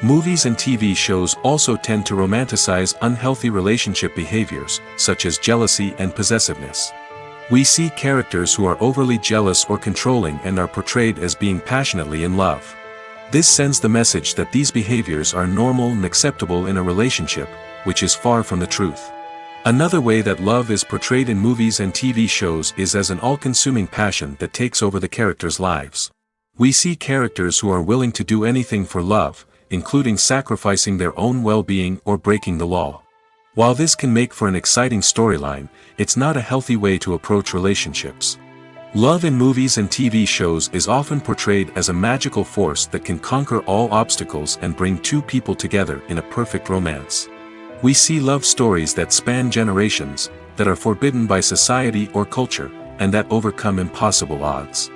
Movies and TV shows also tend to romanticize unhealthy relationship behaviors, such as jealousy and possessiveness. We see characters who are overly jealous or controlling and are portrayed as being passionately in love. This sends the message that these behaviors are normal and acceptable in a relationship, which is far from the truth. Another way that love is portrayed in movies and TV shows is as an all-consuming passion that takes over the characters' lives. We see characters who are willing to do anything for love, including sacrificing their own well-being or breaking the law. While this can make for an exciting storyline, it's not a healthy way to approach relationships. Love in movies and TV shows is often portrayed as a magical force that can conquer all obstacles and bring two people together in a perfect romance. We see love stories that span generations, that are forbidden by society or culture, and that overcome impossible odds.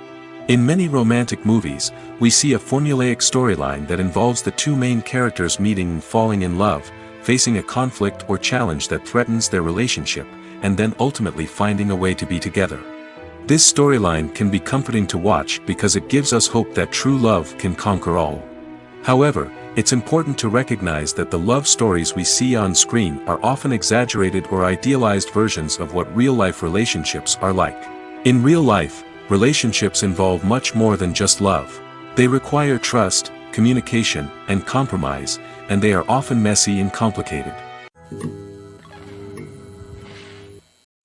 In many romantic movies, we see a formulaic storyline that involves the two main characters meeting and falling in love, facing a conflict or challenge that threatens their relationship, and then ultimately finding a way to be together. This storyline can be comforting to watch because it gives us hope that true love can conquer all. However, it's important to recognize that the love stories we see on screen are often exaggerated or idealized versions of what real-life relationships are like. In real life, relationships involve much more than just love. They require trust, communication, and compromise, and they are often messy and complicated.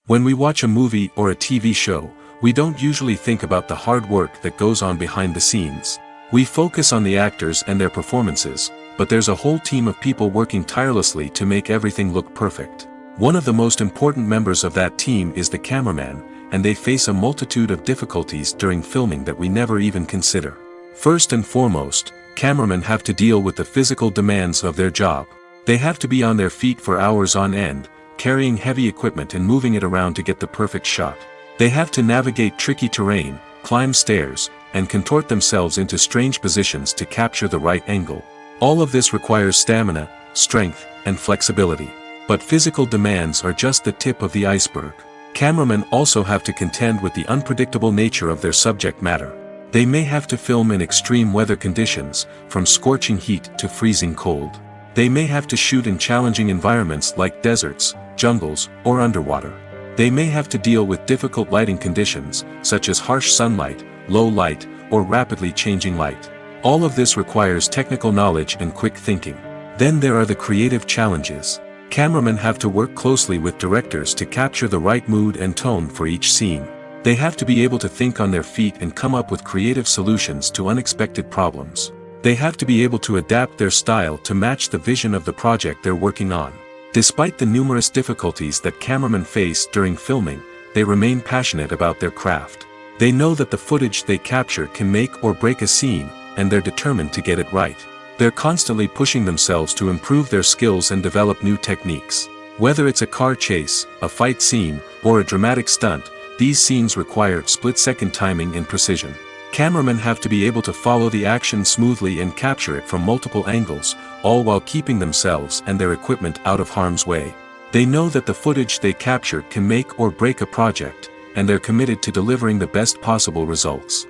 When we watch a movie or a TV show, we don't usually think about the hard work that goes on behind the scenes. We focus on the actors and their performances, but there's a whole team of people working tirelessly to make everything look perfect. One of the most important members of that team is the cameraman, and they face a multitude of difficulties during filming that we never even consider. First and foremost, cameramen have to deal with the physical demands of their job. They have to be on their feet for hours on end, carrying heavy equipment and moving it around to get the perfect shot. They have to navigate tricky terrain, climb stairs, and contort themselves into strange positions to capture the right angle. All of this requires stamina, strength, and flexibility. But physical demands are just the tip of the iceberg. Cameramen also have to contend with the unpredictable nature of their subject matter. They may have to film in extreme weather conditions, from scorching heat to freezing cold. They may have to shoot in challenging environments like deserts, jungles, or underwater. They may have to deal with difficult lighting conditions, such as harsh sunlight, low light, or rapidly changing light. All of this requires technical knowledge and quick thinking. Then there are the creative challenges. Cameramen have to work closely with directors to capture the right mood and tone for each scene. They have to be able to think on their feet and come up with creative solutions to unexpected problems. They have to be able to adapt their style to match the vision of the project they're working on. Despite the numerous difficulties that cameramen face during filming, they remain passionate about their craft. They know that the footage they capture can make or break a scene, and they're determined to get it right. They're constantly pushing themselves to improve their skills and develop new techniques. Whether it's a car chase, a fight scene, or a dramatic stunt, these scenes require split-second timing and precision. Cameramen have to be able to follow the action smoothly and capture it from multiple angles, all while keeping themselves and their equipment out of harm's way. They know that the footage they capture can make or break a project, and they're committed to delivering the best possible results.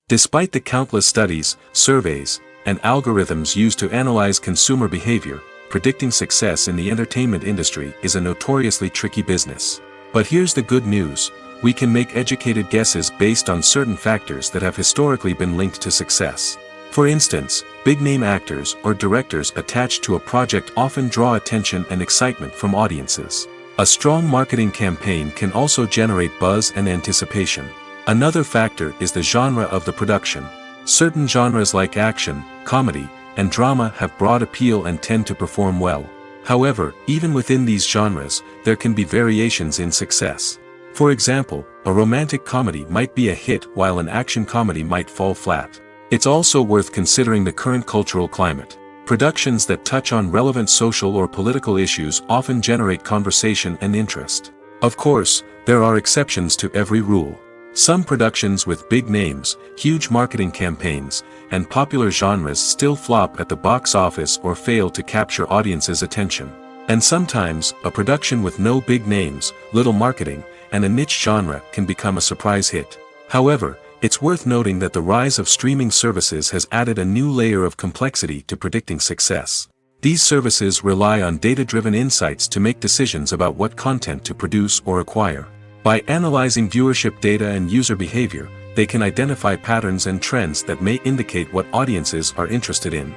Despite the countless studies, surveys, and algorithms used to analyze consumer behavior, predicting success in the entertainment industry is a notoriously tricky business. But here's the good news: we can make educated guesses based on certain factors that have historically been linked to success. For instance, big-name actors or directors attached to a project often draw attention and excitement from audiences. A strong marketing campaign can also generate buzz and anticipation. Another factor is the genre of the production. Certain genres like action, comedy, and drama have broad appeal and tend to perform well. However, even within these genres, there can be variations in success. For example, a romantic comedy might be a hit while an action comedy might fall flat. It's also worth considering the current cultural climate. Productions that touch on relevant social or political issues often generate conversation and interest. Of course, there are exceptions to every rule. Some productions with big names, huge marketing campaigns, and popular genres still flop at the box office or fail to capture audiences' attention. And sometimes, a production with no big names, little marketing, and a niche genre can become a surprise hit. However, it's worth noting that the rise of streaming services has added a new layer of complexity to predicting success. These services rely on data-driven insights to make decisions about what content to produce or acquire. By analyzing viewership data and user behavior, they can identify patterns and trends that may indicate what audiences are interested in.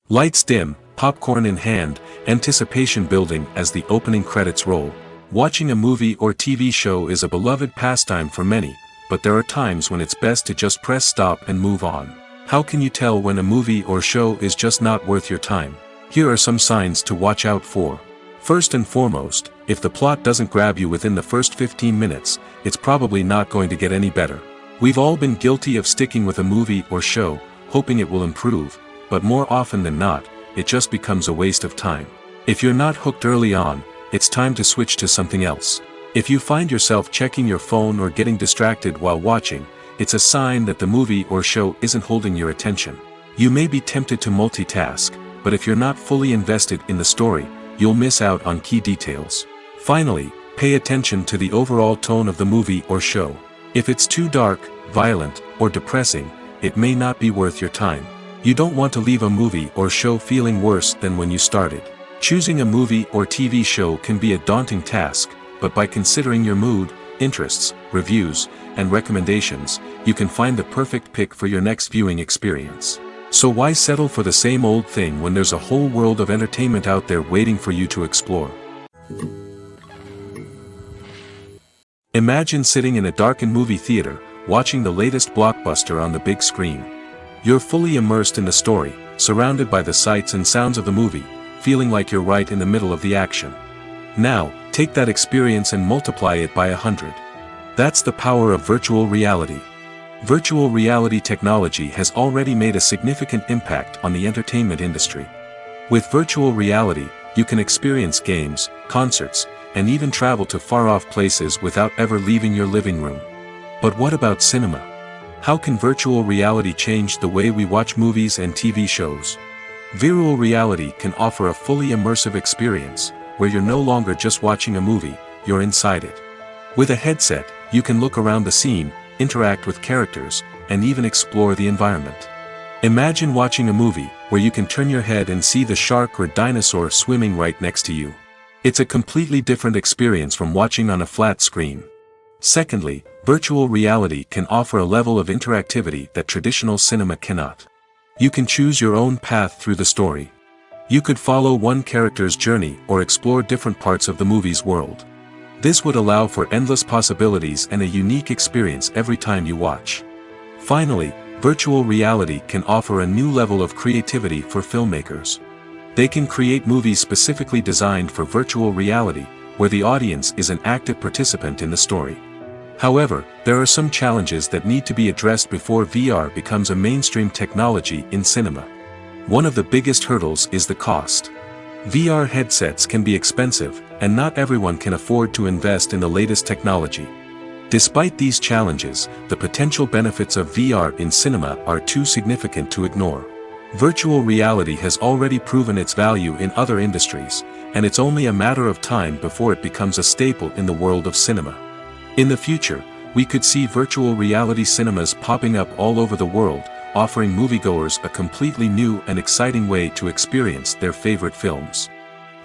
Lights dim, popcorn in hand, anticipation building as the opening credits roll. Watching a movie or TV show is a beloved pastime for many, but there are times when it's best to just press stop and move on. How can you tell when a movie or show is just not worth your time? Here are some signs to watch out for. First and foremost, if the plot doesn't grab you within the first 15 minutes, it's probably not going to get any better. We've all been guilty of sticking with a movie or show, hoping it will improve, but more often than not, it just becomes a waste of time. If you're not hooked early on, it's time to switch to something else. If you find yourself checking your phone or getting distracted while watching, it's a sign that the movie or show isn't holding your attention. You may be tempted to multitask, but if you're not fully invested in the story, you'll miss out on key details. Finally, pay attention to the overall tone of the movie or show. If it's too dark, violent, or depressing, it may not be worth your time. You don't want to leave a movie or show feeling worse than when you started. Choosing a movie or TV show can be a daunting task, but by considering your mood, interests, reviews, and recommendations, you can find the perfect pick for your next viewing experience. So why settle for the same old thing when there's a whole world of entertainment out there waiting for you to explore? Imagine sitting in a darkened movie theater, watching the latest blockbuster on the big screen. You're fully immersed in the story, surrounded by the sights and sounds of the movie, feeling like you're right in the middle of the action. Now, take that experience and multiply it by 100. That's the power of virtual reality. Virtual reality technology has already made a significant impact on the entertainment industry. With virtual reality, you can experience games, concerts, and even travel to far-off places without ever leaving your living room. But what about cinema? How can virtual reality change the way we watch movies and TV shows? Virtual reality can offer a fully immersive experience, where you're no longer just watching a movie, you're inside it. With a headset, you can look around the scene, interact with characters, and even explore the environment. Imagine watching a movie, where you can turn your head and see the shark or dinosaur swimming right next to you. It's a completely different experience from watching on a flat screen. Secondly, virtual reality can offer a level of interactivity that traditional cinema cannot. You can choose your own path through the story. You could follow one character's journey or explore different parts of the movie's world. This would allow for endless possibilities and a unique experience every time you watch. Finally, virtual reality can offer a new level of creativity for filmmakers. They can create movies specifically designed for virtual reality, where the audience is an active participant in the story. However, there are some challenges that need to be addressed before VR becomes a mainstream technology in cinema. One of the biggest hurdles is the cost. VR headsets can be expensive, and not everyone can afford to invest in the latest technology. Despite these challenges, the potential benefits of VR in cinema are too significant to ignore. Virtual reality has already proven its value in other industries, and it's only a matter of time before it becomes a staple in the world of cinema. In the future, we could see virtual reality cinemas popping up all over the world, offering moviegoers a completely new and exciting way to experience their favorite films.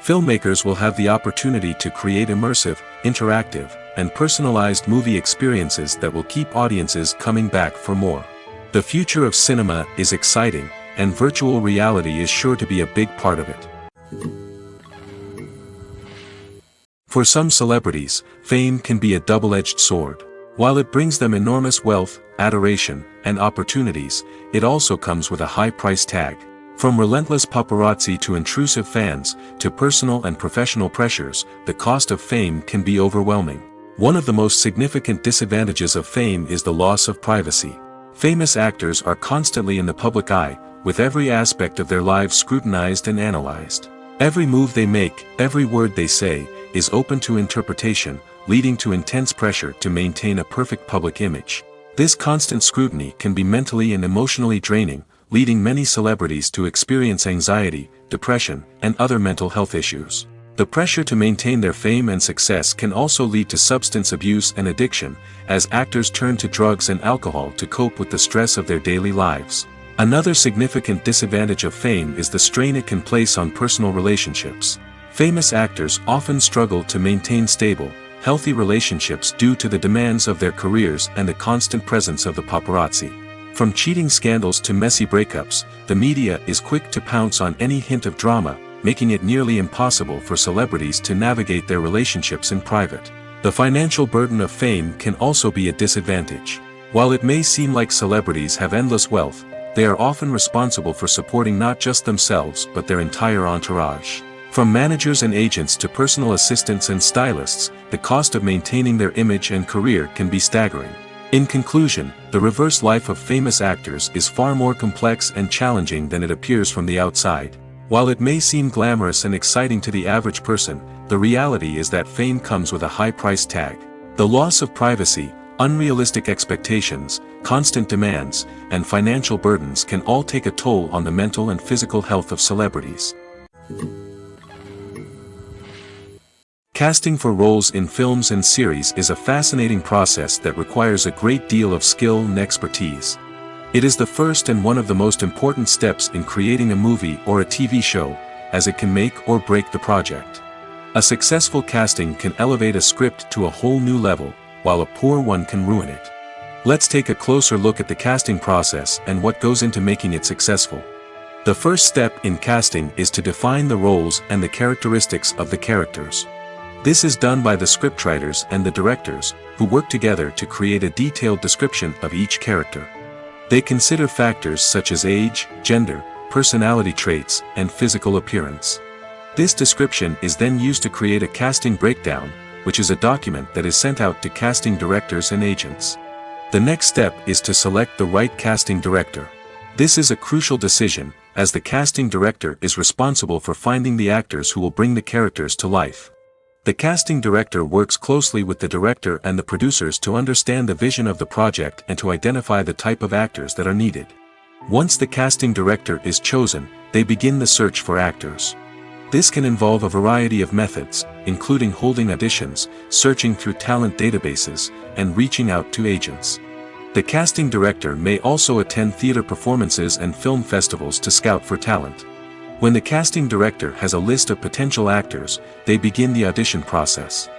Filmmakers will have the opportunity to create immersive, interactive, and personalized movie experiences that will keep audiences coming back for more. The future of cinema is exciting, and virtual reality is sure to be a big part of it. For some celebrities, fame can be a double-edged sword. While it brings them enormous wealth, adoration, and opportunities, it also comes with a high price tag. From relentless paparazzi to intrusive fans, to personal and professional pressures, the cost of fame can be overwhelming. One of the most significant disadvantages of fame is the loss of privacy. Famous actors are constantly in the public eye, with every aspect of their lives scrutinized and analyzed. Every move they make, every word they say, is open to interpretation, leading to intense pressure to maintain a perfect public image. This constant scrutiny can be mentally and emotionally draining, leading many celebrities to experience anxiety, depression, and other mental health issues. The pressure to maintain their fame and success can also lead to substance abuse and addiction, as actors turn to drugs and alcohol to cope with the stress of their daily lives. Another significant disadvantage of fame is the strain it can place on personal relationships. Famous actors often struggle to maintain stable, healthy relationships due to the demands of their careers and the constant presence of the paparazzi. From cheating scandals to messy breakups, the media is quick to pounce on any hint of drama, making it nearly impossible for celebrities to navigate their relationships in private. The financial burden of fame can also be a disadvantage. While it may seem like celebrities have endless wealth, they are often responsible for supporting not just themselves but their entire entourage. From managers and agents to personal assistants and stylists, the cost of maintaining their image and career can be staggering. In conclusion, the reverse life of famous actors is far more complex and challenging than it appears from the outside. While it may seem glamorous and exciting to the average person, the reality is that fame comes with a high price tag. The loss of privacy, unrealistic expectations, constant demands, and financial burdens can all take a toll on the mental and physical health of celebrities. Casting for roles in films and series is a fascinating process that requires a great deal of skill and expertise. It is the first and one of the most important steps in creating a movie or a TV show, as it can make or break the project. A successful casting can elevate a script to a whole new level, while a poor one can ruin it. Let's take a closer look at the casting process and what goes into making it successful. The first step in casting is to define the roles and the characteristics of the characters. This is done by the scriptwriters and the directors, who work together to create a detailed description of each character. They consider factors such as age, gender, personality traits, and physical appearance. This description is then used to create a casting breakdown, which is a document that is sent out to casting directors and agents. The next step is to select the right casting director. This is a crucial decision, as the casting director is responsible for finding the actors who will bring the characters to life. The casting director works closely with the director and the producers to understand the vision of the project and to identify the type of actors that are needed. Once the casting director is chosen, they begin the search for actors. This can involve a variety of methods, including holding auditions, searching through talent databases, and reaching out to agents. The casting director may also attend theater performances and film festivals to scout for talent. When the casting director has a list of potential actors, they begin the audition process.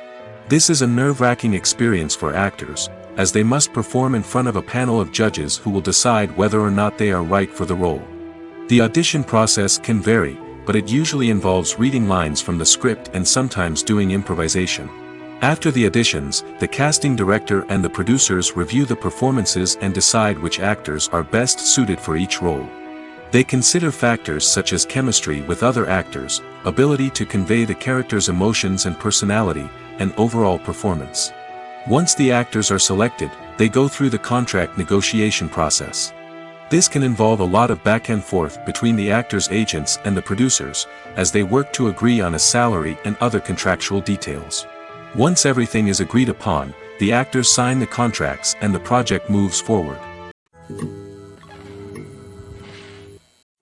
This is a nerve-wracking experience for actors, as they must perform in front of a panel of judges who will decide whether or not they are right for the role. The audition process can vary, but it usually involves reading lines from the script and sometimes doing improvisation. After the auditions, the casting director and the producers review the performances and decide which actors are best suited for each role. They consider factors such as chemistry with other actors, ability to convey the character's emotions and personality, and overall performance. Once the actors are selected, they go through the contract negotiation process. This can involve a lot of back and forth between the actors' agents and the producers, as they work to agree on a salary and other contractual details. Once everything is agreed upon, the actors sign the contracts and the project moves forward.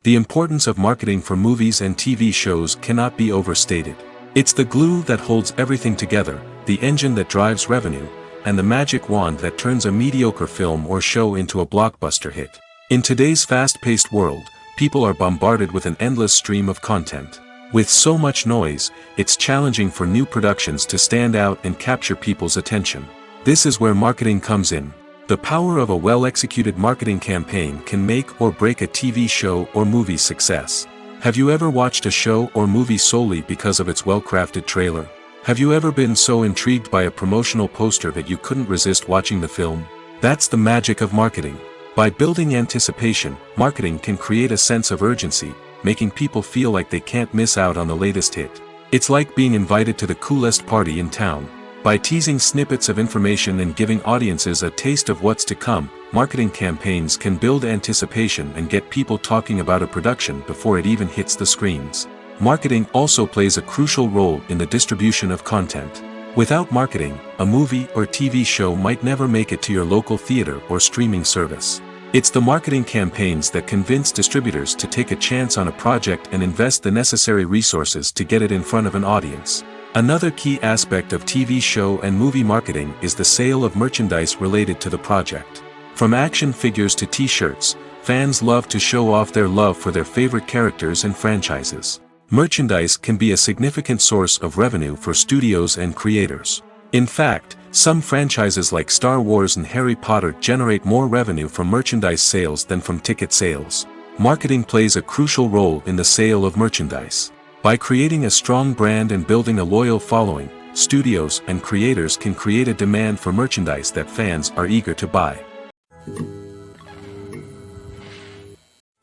The importance of marketing for movies and TV shows cannot be overstated. It's the glue that holds everything together, the engine that drives revenue, and the magic wand that turns a mediocre film or show into a blockbuster hit. In today's fast-paced world, people are bombarded with an endless stream of content. With so much noise, it's challenging for new productions to stand out and capture people's attention. This is where marketing comes in. The power of a well-executed marketing campaign can make or break a TV show or movie's success. Have you ever watched a show or movie solely because of its well-crafted trailer? Have you ever been so intrigued by a promotional poster that you couldn't resist watching the film? That's the magic of marketing. By building anticipation, marketing can create a sense of urgency, making people feel like they can't miss out on the latest hit. It's like being invited to the coolest party in town. By teasing snippets of information and giving audiences a taste of what's to come, marketing campaigns can build anticipation and get people talking about a production before it even hits the screens. Marketing also plays a crucial role in the distribution of content. Without marketing, a movie or TV show might never make it to your local theater or streaming service. It's the marketing campaigns that convince distributors to take a chance on a project and invest the necessary resources to get it in front of an audience. Another key aspect of TV show and movie marketing is the sale of merchandise related to the project. From action figures to t-shirts, fans love to show off their love for their favorite characters and franchises. Merchandise can be a significant source of revenue for studios and creators. In fact, some franchises like Star Wars and Harry Potter generate more revenue from merchandise sales than from ticket sales. Marketing plays a crucial role in the sale of merchandise. By creating a strong brand and building a loyal following, studios and creators can create a demand for merchandise that fans are eager to buy.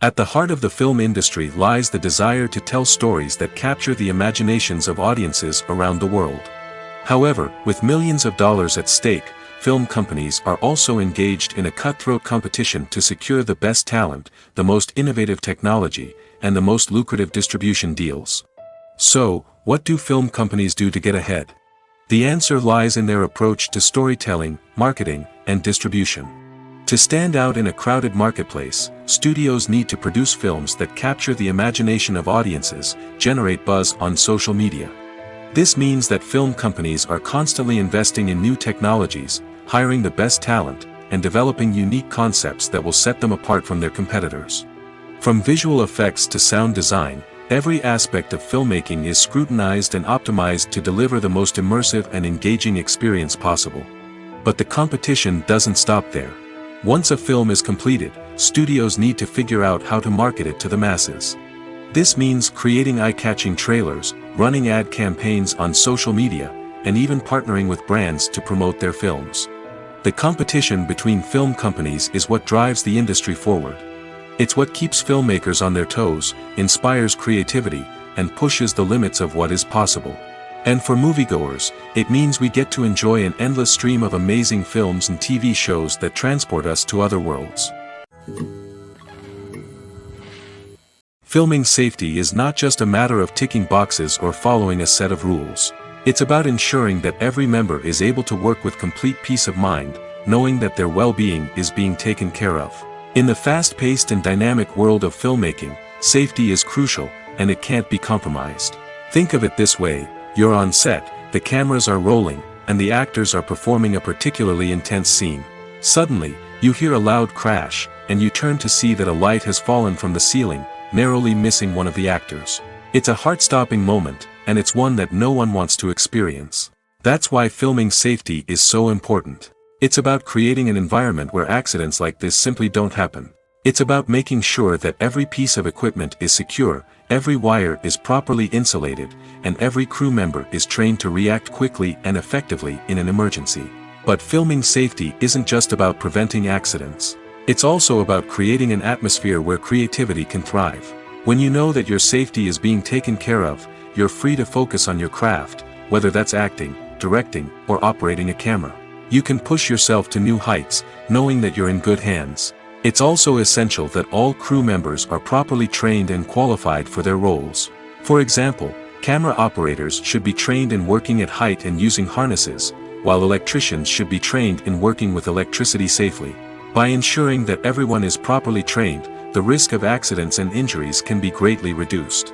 At the heart of the film industry lies the desire to tell stories that capture the imaginations of audiences around the world. However, with millions of dollars at stake, film companies are also engaged in a cutthroat competition to secure the best talent, the most innovative technology, and the most lucrative distribution deals. So, what do film companies do to get ahead? The answer lies in their approach to storytelling, marketing, and distribution. To stand out in a crowded marketplace, studios need to produce films that capture the imagination of audiences, generate buzz on social media. This means that film companies are constantly investing in new technologies, hiring the best talent, and developing unique concepts that will set them apart from their competitors. From visual effects to sound design, every aspect of filmmaking is scrutinized and optimized to deliver the most immersive and engaging experience possible. But the competition doesn't stop there. Once a film is completed, studios need to figure out how to market it to the masses. This means creating eye-catching trailers, running ad campaigns on social media, and even partnering with brands to promote their films. The competition between film companies is what drives the industry forward. It's what keeps filmmakers on their toes, inspires creativity, and pushes the limits of what is possible. And for moviegoers, it means we get to enjoy an endless stream of amazing films and TV shows that transport us to other worlds. Filming safety is not just a matter of ticking boxes or following a set of rules. It's about ensuring that every member is able to work with complete peace of mind, knowing that their well-being is being taken care of. In the fast-paced and dynamic world of filmmaking, safety is crucial, and it can't be compromised. Think of it this way: you're on set, the cameras are rolling, and the actors are performing a particularly intense scene. Suddenly, you hear a loud crash, and you turn to see that a light has fallen from the ceiling, narrowly missing one of the actors. It's a heart-stopping moment, and it's one that no one wants to experience. That's why filming safety is so important. It's about creating an environment where accidents like this simply don't happen. It's about making sure that every piece of equipment is secure, every wire is properly insulated, and every crew member is trained to react quickly and effectively in an emergency. But filming safety isn't just about preventing accidents. It's also about creating an atmosphere where creativity can thrive. When you know that your safety is being taken care of, you're free to focus on your craft, whether that's acting, directing, or operating a camera. You can push yourself to new heights, knowing that you're in good hands. It's also essential that all crew members are properly trained and qualified for their roles. For example, camera operators should be trained in working at height and using harnesses, while electricians should be trained in working with electricity safely. By ensuring that everyone is properly trained, the risk of accidents and injuries can be greatly reduced.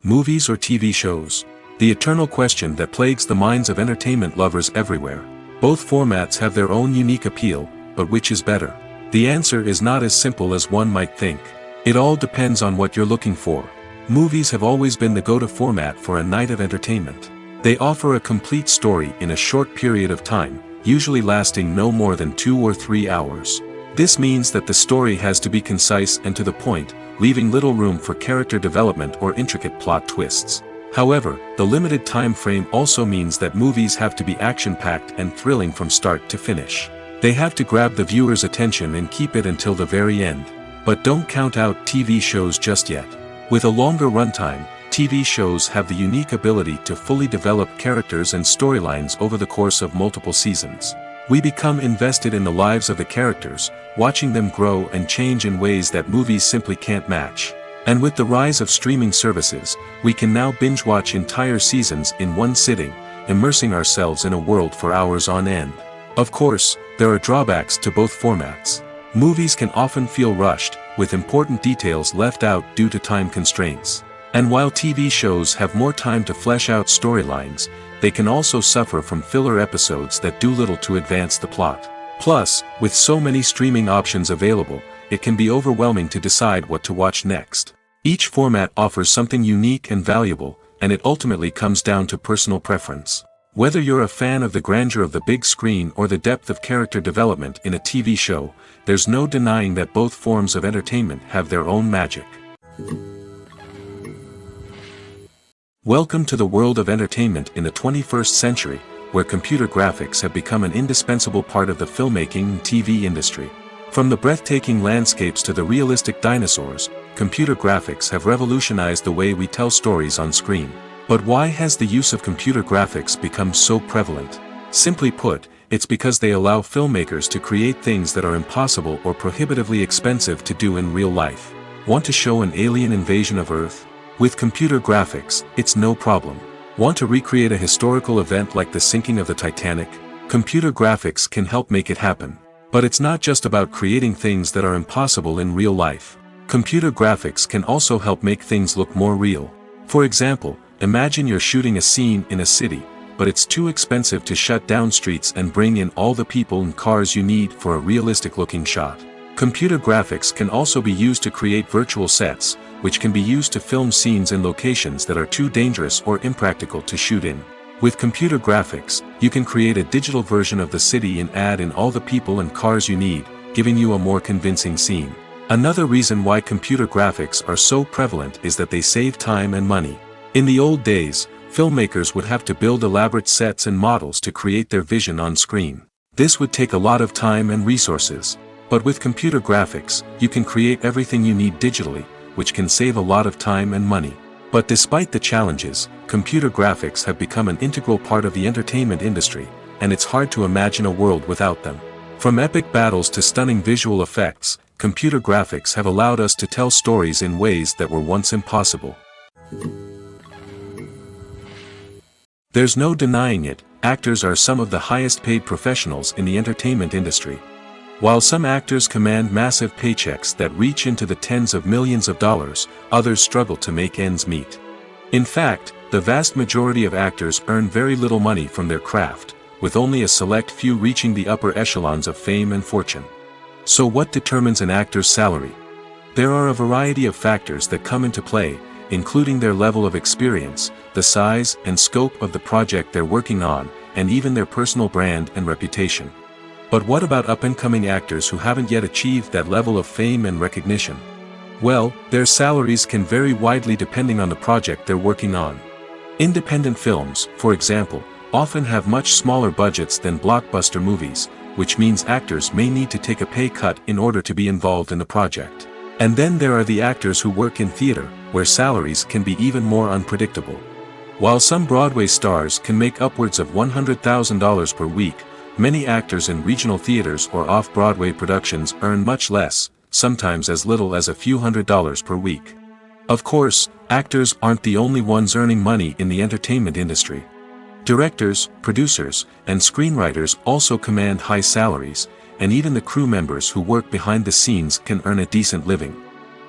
Movies or TV shows? The eternal question that plagues the minds of entertainment lovers everywhere. Both formats have their own unique appeal, but which is better? The answer is not as simple as one might think. It all depends on what you're looking for. Movies have always been the go-to format for a night of entertainment. They offer a complete story in a short period of time, usually lasting no more than 2 or 3 hours. This means that the story has to be concise and to the point, leaving little room for character development or intricate plot twists. However, the limited time frame also means that movies have to be action-packed and thrilling from start to finish. They have to grab the viewer's attention and keep it until the very end. But don't count out TV shows just yet. With a longer runtime, TV shows have the unique ability to fully develop characters and storylines over the course of multiple seasons. We become invested in the lives of the characters, watching them grow and change in ways that movies simply can't match. And with the rise of streaming services, we can now binge-watch entire seasons in one sitting, immersing ourselves in a world for hours on end. Of course, there are drawbacks to both formats. Movies can often feel rushed, with important details left out due to time constraints. And while TV shows have more time to flesh out storylines, they can also suffer from filler episodes that do little to advance the plot. Plus, with so many streaming options available, it can be overwhelming to decide what to watch next. Each format offers something unique and valuable, and it ultimately comes down to personal preference. Whether you're a fan of the grandeur of the big screen or the depth of character development in a TV show, there's no denying that both forms of entertainment have their own magic. Welcome to the world of entertainment in the 21st century, where computer graphics have become an indispensable part of the filmmaking and TV industry. From the breathtaking landscapes to the realistic dinosaurs, computer graphics have revolutionized the way we tell stories on screen. But why has the use of computer graphics become so prevalent? Simply put, it's because they allow filmmakers to create things that are impossible or prohibitively expensive to do in real life. Want to show an alien invasion of Earth? With computer graphics, it's no problem. Want to recreate a historical event like the sinking of the Titanic? Computer graphics can help make it happen. But it's not just about creating things that are impossible in real life. Computer graphics can also help make things look more real. For example, imagine you're shooting a scene in a city, but it's too expensive to shut down streets and bring in all the people and cars you need for a realistic-looking shot. Computer graphics can also be used to create virtual sets, which can be used to film scenes in locations that are too dangerous or impractical to shoot in. With computer graphics, you can create a digital version of the city and add in all the people and cars you need, giving you a more convincing scene. Another reason why computer graphics are so prevalent is that they save time and money. In the old days, filmmakers would have to build elaborate sets and models to create their vision on screen. This would take a lot of time and resources. But with computer graphics, you can create everything you need digitally, which can save a lot of time and money. But despite the challenges, computer graphics have become an integral part of the entertainment industry, and it's hard to imagine a world without them. From epic battles to stunning visual effects, computer graphics have allowed us to tell stories in ways that were once impossible. There's no denying it, actors are some of the highest paid professionals in the entertainment industry. While some actors command massive paychecks that reach into the tens of millions of dollars, others struggle to make ends meet. In fact, the vast majority of actors earn very little money from their craft, with only a select few reaching the upper echelons of fame and fortune. So what determines an actor's salary? There are a variety of factors that come into play, including their level of experience, the size and scope of the project they're working on, and even their personal brand and reputation. But what about up-and-coming actors who haven't yet achieved that level of fame and recognition? Well, their salaries can vary widely depending on the project they're working on. Independent films, for example, often have much smaller budgets than blockbuster movies, which means actors may need to take a pay cut in order to be involved in the project. And then there are the actors who work in theater, where salaries can be even more unpredictable. While some Broadway stars can make upwards of $100,000 per week, many actors in regional theaters or off-Broadway productions earn much less, sometimes as little as a few $100s per week. Of course, actors aren't the only ones earning money in the entertainment industry. Directors, producers, and screenwriters also command high salaries, and even the crew members who work behind the scenes can earn a decent living.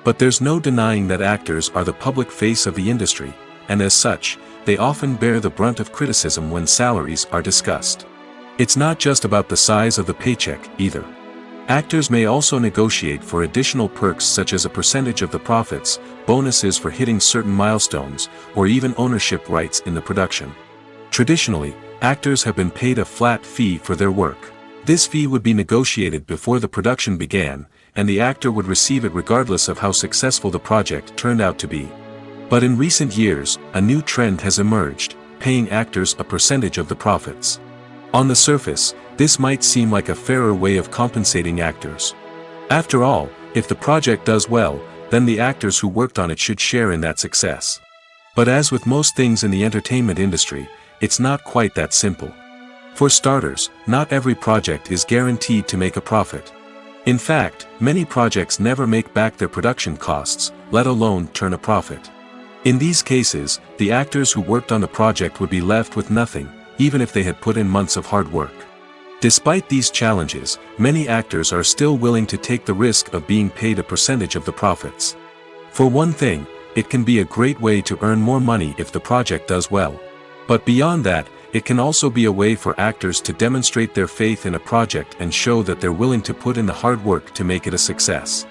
But there's no denying that actors are the public face of the industry, and as such, they often bear the brunt of criticism when salaries are discussed. It's not just about the size of the paycheck, either. Actors may also negotiate for additional perks such as a percentage of the profits, bonuses for hitting certain milestones, or even ownership rights in the production. Traditionally, actors have been paid a flat fee for their work. This fee would be negotiated before the production began, and the actor would receive it regardless of how successful the project turned out to be. But in recent years, a new trend has emerged, paying actors a percentage of the profits. On the surface, this might seem like a fairer way of compensating actors. After all, if the project does well, then the actors who worked on it should share in that success. But as with most things in the entertainment industry, it's not quite that simple. For starters, not every project is guaranteed to make a profit. In fact, many projects never make back their production costs, let alone turn a profit. In these cases, the actors who worked on the project would be left with nothing, even if they had put in months of hard work. Despite these challenges, many actors are still willing to take the risk of being paid a percentage of the profits. For one thing, it can be a great way to earn more money if the project does well. But beyond that, it can also be a way for actors to demonstrate their faith in a project and show that they're willing to put in the hard work to make it a success.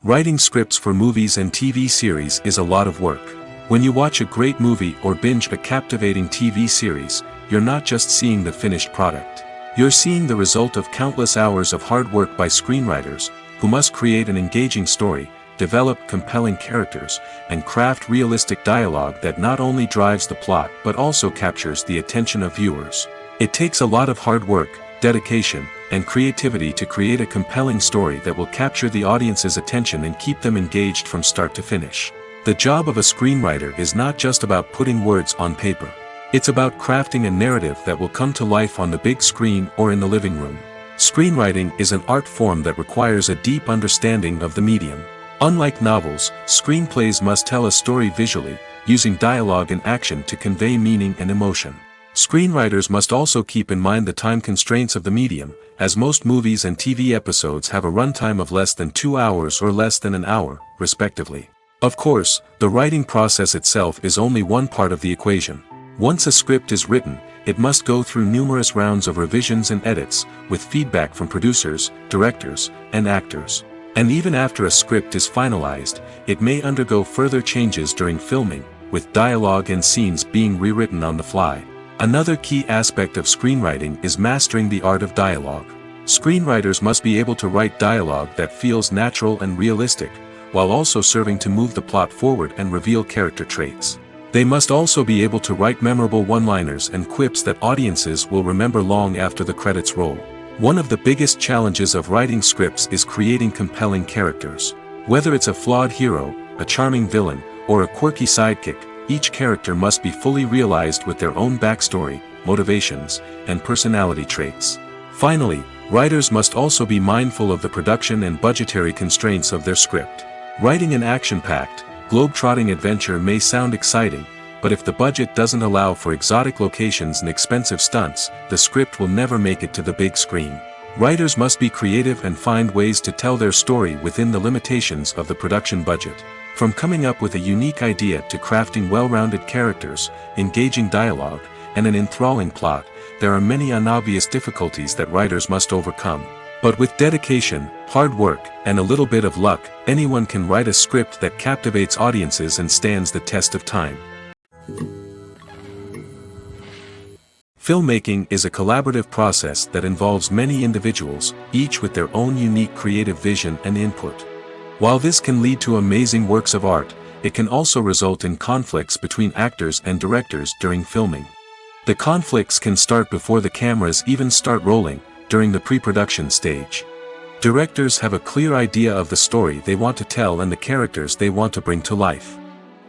Writing scripts for movies and TV series is a lot of work. When you watch a great movie or binge a captivating TV series, you're not just seeing the finished product. You're seeing the result of countless hours of hard work by screenwriters, who must create an engaging story, develop compelling characters, and craft realistic dialogue that not only drives the plot but also captures the attention of viewers. It takes a lot of hard work, dedication, and creativity to create a compelling story that will capture the audience's attention and keep them engaged from start to finish. The job of a screenwriter is not just about putting words on paper. It's about crafting a narrative that will come to life on the big screen or in the living room. Screenwriting is an art form that requires a deep understanding of the medium. Unlike novels, screenplays must tell a story visually, using dialogue and action to convey meaning and emotion. Screenwriters must also keep in mind the time constraints of the medium, as most movies and TV episodes have a runtime of less than 2 hours or less than an hour, respectively. Of course, the writing process itself is only one part of the equation. Once a script is written, it must go through numerous rounds of revisions and edits, with feedback from producers, directors, and actors. And even after a script is finalized, it may undergo further changes during filming, with dialogue and scenes being rewritten on the fly. Another key aspect of screenwriting is mastering the art of dialogue. Screenwriters must be able to write dialogue that feels natural and realistic, while also serving to move the plot forward and reveal character traits. They must also be able to write memorable one-liners and quips that audiences will remember long after the credits roll. One of the biggest challenges of writing scripts is creating compelling characters. Whether it's a flawed hero, a charming villain, or a quirky sidekick, each character must be fully realized with their own backstory, motivations, and personality traits. Finally, writers must also be mindful of the production and budgetary constraints of their script. Writing an action-packed, globe-trotting adventure may sound exciting, but if the budget doesn't allow for exotic locations and expensive stunts, the script will never make it to the big screen. Writers must be creative and find ways to tell their story within the limitations of the production budget. From coming up with a unique idea to crafting well-rounded characters, engaging dialogue, and an enthralling plot, there are many unobvious difficulties that writers must overcome. But with dedication, hard work, and a little bit of luck, anyone can write a script that captivates audiences and stands the test of time. Filmmaking is a collaborative process that involves many individuals, each with their own unique creative vision and input. While this can lead to amazing works of art, it can also result in conflicts between actors and directors during filming. The conflicts can start before the cameras even start rolling, during the pre-production stage. Directors have a clear idea of the story they want to tell and the characters they want to bring to life.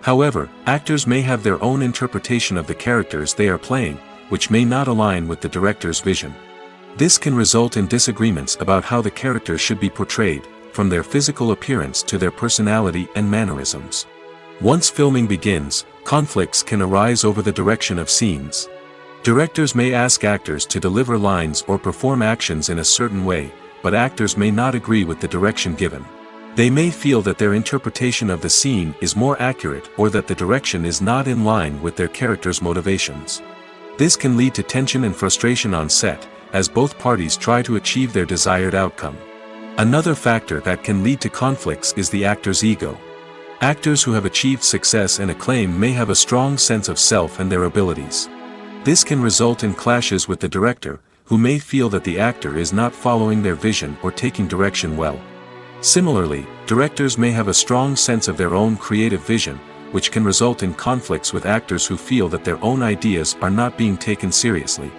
However, actors may have their own interpretation of the characters they are playing, which may not align with the director's vision. This can result in disagreements about how the character should be portrayed, from their physical appearance to their personality and mannerisms. Once filming begins, conflicts can arise over the direction of scenes. Directors may ask actors to deliver lines or perform actions in a certain way, but actors may not agree with the direction given. They may feel that their interpretation of the scene is more accurate or that the direction is not in line with their character's motivations. This can lead to tension and frustration on set, as both parties try to achieve their desired outcome. Another factor that can lead to conflicts is the actor's ego. Actors who have achieved success and acclaim may have a strong sense of self and their abilities. This can result in clashes with the director, who may feel that the actor is not following their vision or taking direction well. Similarly, directors may have a strong sense of their own creative vision, which can result in conflicts with actors who feel that their own ideas are not being taken seriously.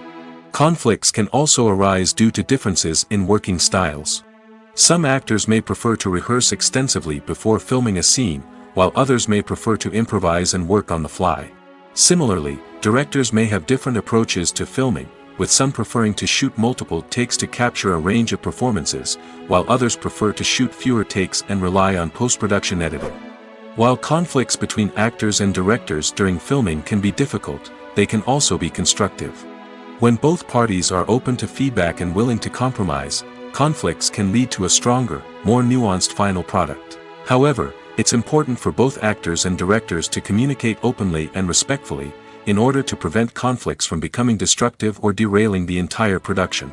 Conflicts can also arise due to differences in working styles. Some actors may prefer to rehearse extensively before filming a scene, while others may prefer to improvise and work on the fly. Similarly, directors may have different approaches to filming, with some preferring to shoot multiple takes to capture a range of performances, while others prefer to shoot fewer takes and rely on post-production editing. While conflicts between actors and directors during filming can be difficult, they can also be constructive. When both parties are open to feedback and willing to compromise, conflicts can lead to a stronger, more nuanced final product. However, it's important for both actors and directors to communicate openly and respectfully, in order to prevent conflicts from becoming destructive or derailing the entire production.